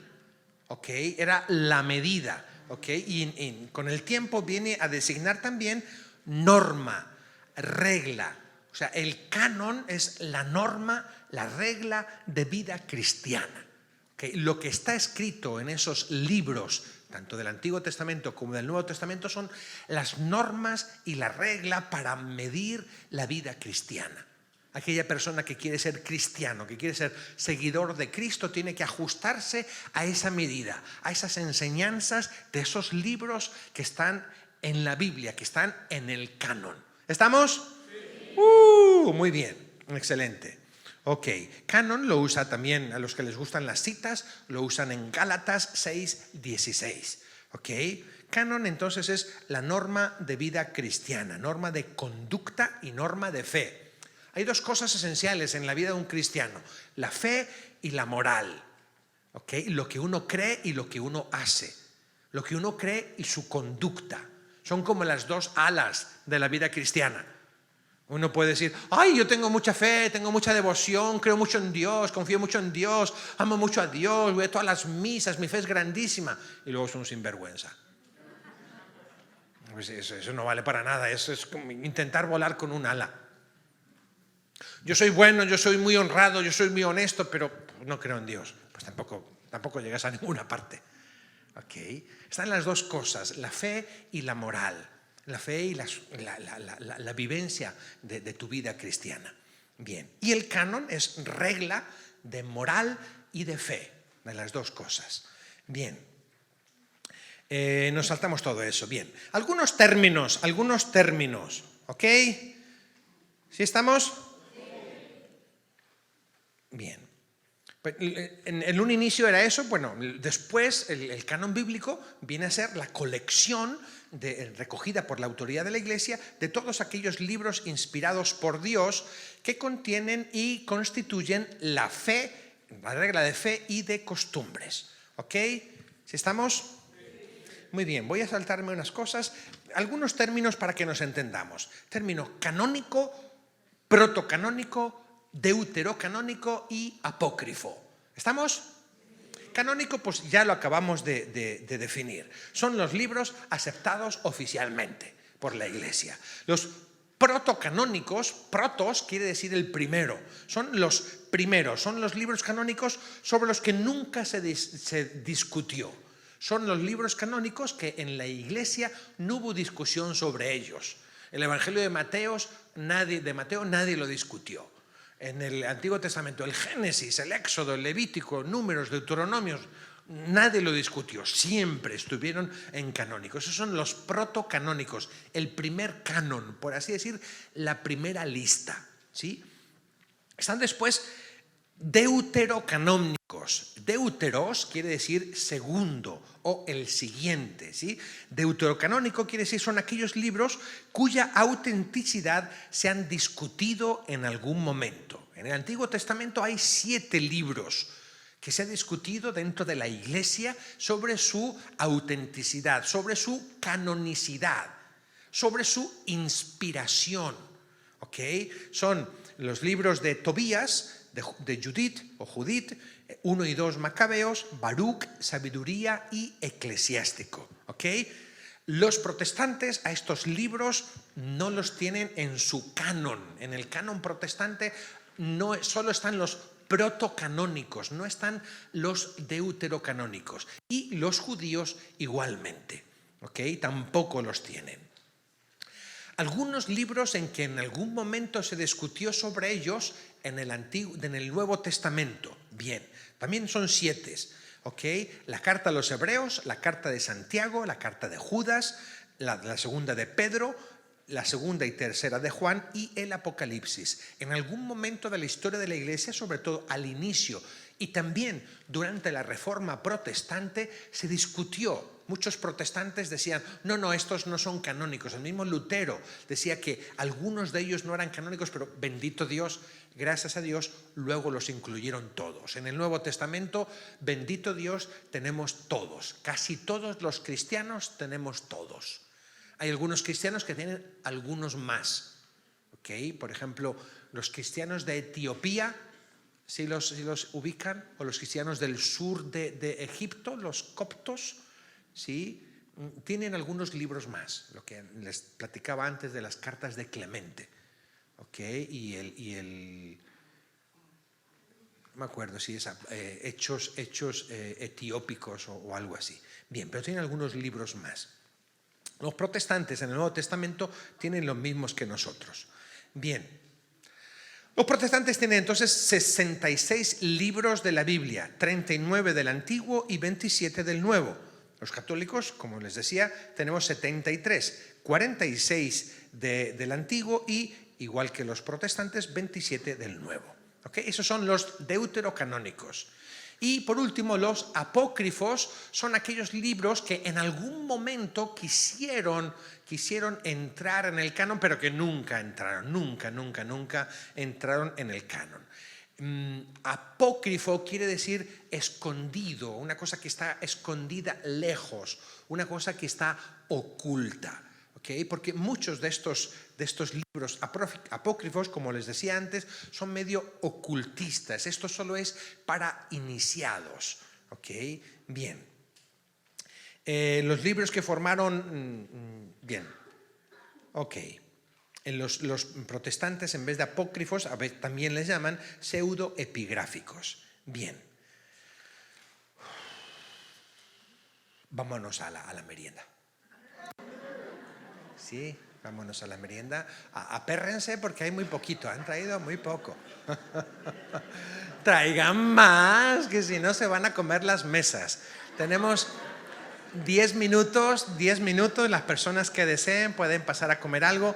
¿ok? Era la medida. Okay, y con el tiempo viene a designar también norma, regla. O sea, el canon es la norma, la regla de vida cristiana. Okay, lo que está escrito en esos libros, tanto del Antiguo Testamento como del Nuevo Testamento, son las normas y la regla para medir la vida cristiana. Aquella persona que quiere ser cristiano, que quiere ser seguidor de Cristo, tiene que ajustarse a esa medida, a esas enseñanzas de esos libros que están en la Biblia, que están en el canon. ¿Estamos? Sí. Muy bien, excelente. Ok, canon lo usa también a los que les gustan las citas, lo usan en Gálatas 6:16. Ok, canon entonces es la norma de vida cristiana, norma de conducta y norma de fe. Hay dos cosas esenciales en la vida de un cristiano: la fe y la moral. ¿Okay? Lo que uno cree y lo que uno hace. Lo que uno cree y su conducta. Son como las dos alas de la vida cristiana. Uno puede decir, ay, yo tengo mucha fe, tengo mucha devoción, creo mucho en Dios, confío mucho en Dios, amo mucho a Dios, voy a todas las misas, mi fe es grandísima. Y luego es un sinvergüenza. Pues eso no vale para nada, eso es como intentar volar con un ala. Yo soy bueno, yo soy muy honrado, yo soy muy honesto, pero no creo en Dios. Pues tampoco llegas a ninguna parte. ¿Okay? Están las dos cosas, la fe y la moral. la fe y la vivencia de tu vida cristiana. Bien, y el canon es regla de moral y de fe, de las dos cosas. Bien, nos saltamos todo eso. Bien, algunos términos, ¿ok? ¿Sí estamos? Bien. En un inicio era eso, bueno, después el canon bíblico viene a ser la colección recogida por la autoridad de la Iglesia de todos aquellos libros inspirados por Dios que contienen y constituyen la fe, la regla de fe y de costumbres. ¿Ok? ¿Sí estamos? Muy bien, voy a saltarme unas cosas, algunos términos para que nos entendamos. Término canónico, protocanónico, deuterocanónico y apócrifo. ¿Estamos? Canónico, pues ya lo acabamos de definir. Son los libros aceptados oficialmente por la Iglesia. Los protocanónicos, protos quiere decir el primero, son los primeros, son los libros canónicos sobre los que nunca se discutió. Son los libros canónicos que en la Iglesia no hubo discusión sobre ellos. El Evangelio de Mateo nadie lo discutió. En el Antiguo Testamento, el Génesis, el Éxodo, el Levítico, Números, Deuteronomios, nadie lo discutió, siempre estuvieron en canónicos. Esos son los protocanónicos, el primer canon, por así decir, la primera lista, ¿sí? Están después deuterocanónicos. Deuteros quiere decir segundo o el siguiente, ¿sí? Deuterocanónico quiere decir son aquellos libros cuya autenticidad se han discutido en algún momento. En el Antiguo Testamento hay 7 libros que se ha discutido dentro de la Iglesia sobre su autenticidad, sobre su canonicidad, sobre su inspiración. ¿Ok? Son los libros de Tobías, de Judith o Judith, 1 y 2 Macabeos, Baruch, Sabiduría y Eclesiástico. ¿Ok? Los protestantes a estos libros no los tienen en su canon. En el canon protestante no, solo están los protocanónicos, no están los deuterocanónicos. Y los judíos igualmente. ¿Ok? Tampoco los tienen. Algunos libros en que en algún momento se discutió sobre ellos en el Nuevo Testamento. Bien, también son 7. ¿Okay? La carta a los Hebreos, la carta de Santiago, la carta de Judas, la segunda de Pedro, la segunda y tercera de Juan y el Apocalipsis. En algún momento de la historia de la Iglesia, sobre todo al inicio y también durante la Reforma Protestante, se discutió. Muchos protestantes decían, no, estos no son canónicos. El mismo Lutero decía que algunos de ellos no eran canónicos, pero bendito Dios, gracias a Dios, luego los incluyeron todos. En el Nuevo Testamento, bendito Dios, tenemos todos. Casi todos los cristianos tenemos todos. Hay algunos cristianos que tienen algunos más. ¿Okay? Por ejemplo, los cristianos de Etiopía, si los ubican, o los cristianos del sur de Egipto, los coptos, ¿sí? Tienen algunos libros más, lo que les platicaba antes de las cartas de Clemente. ¿Okay? Y no me acuerdo si es hechos etiópicos o algo así. Bien, pero tienen algunos libros más. Los protestantes en el Nuevo Testamento tienen los mismos que nosotros. Bien, los protestantes tienen entonces 66 libros de la Biblia, 39 del Antiguo y 27 del Nuevo. Los católicos, como les decía, tenemos 73, 46 del Antiguo y, igual que los protestantes, 27 del Nuevo. ¿Okay? Esos son los deuterocanónicos. Y por último, los apócrifos son aquellos libros que en algún momento quisieron entrar en el canon, pero que nunca entraron, nunca entraron en el canon. Apócrifo quiere decir escondido, una cosa que está escondida lejos, una cosa que está oculta. ¿Okay? Porque muchos de estos libros apócrifos, como les decía antes, son medio ocultistas. Esto solo es para iniciados. ¿Okay? Bien. Los libros que formaron... bien. Ok. Los protestantes, en vez de apócrifos, a veces también les llaman pseudoepigráficos. Bien. Vámonos a la merienda. Sí, vámonos a la merienda. Apérrense porque hay muy poquito, han traído muy poco. Traigan más, que si no se van a comer las mesas. Tenemos 10 minutos, las personas que deseen pueden pasar a comer algo.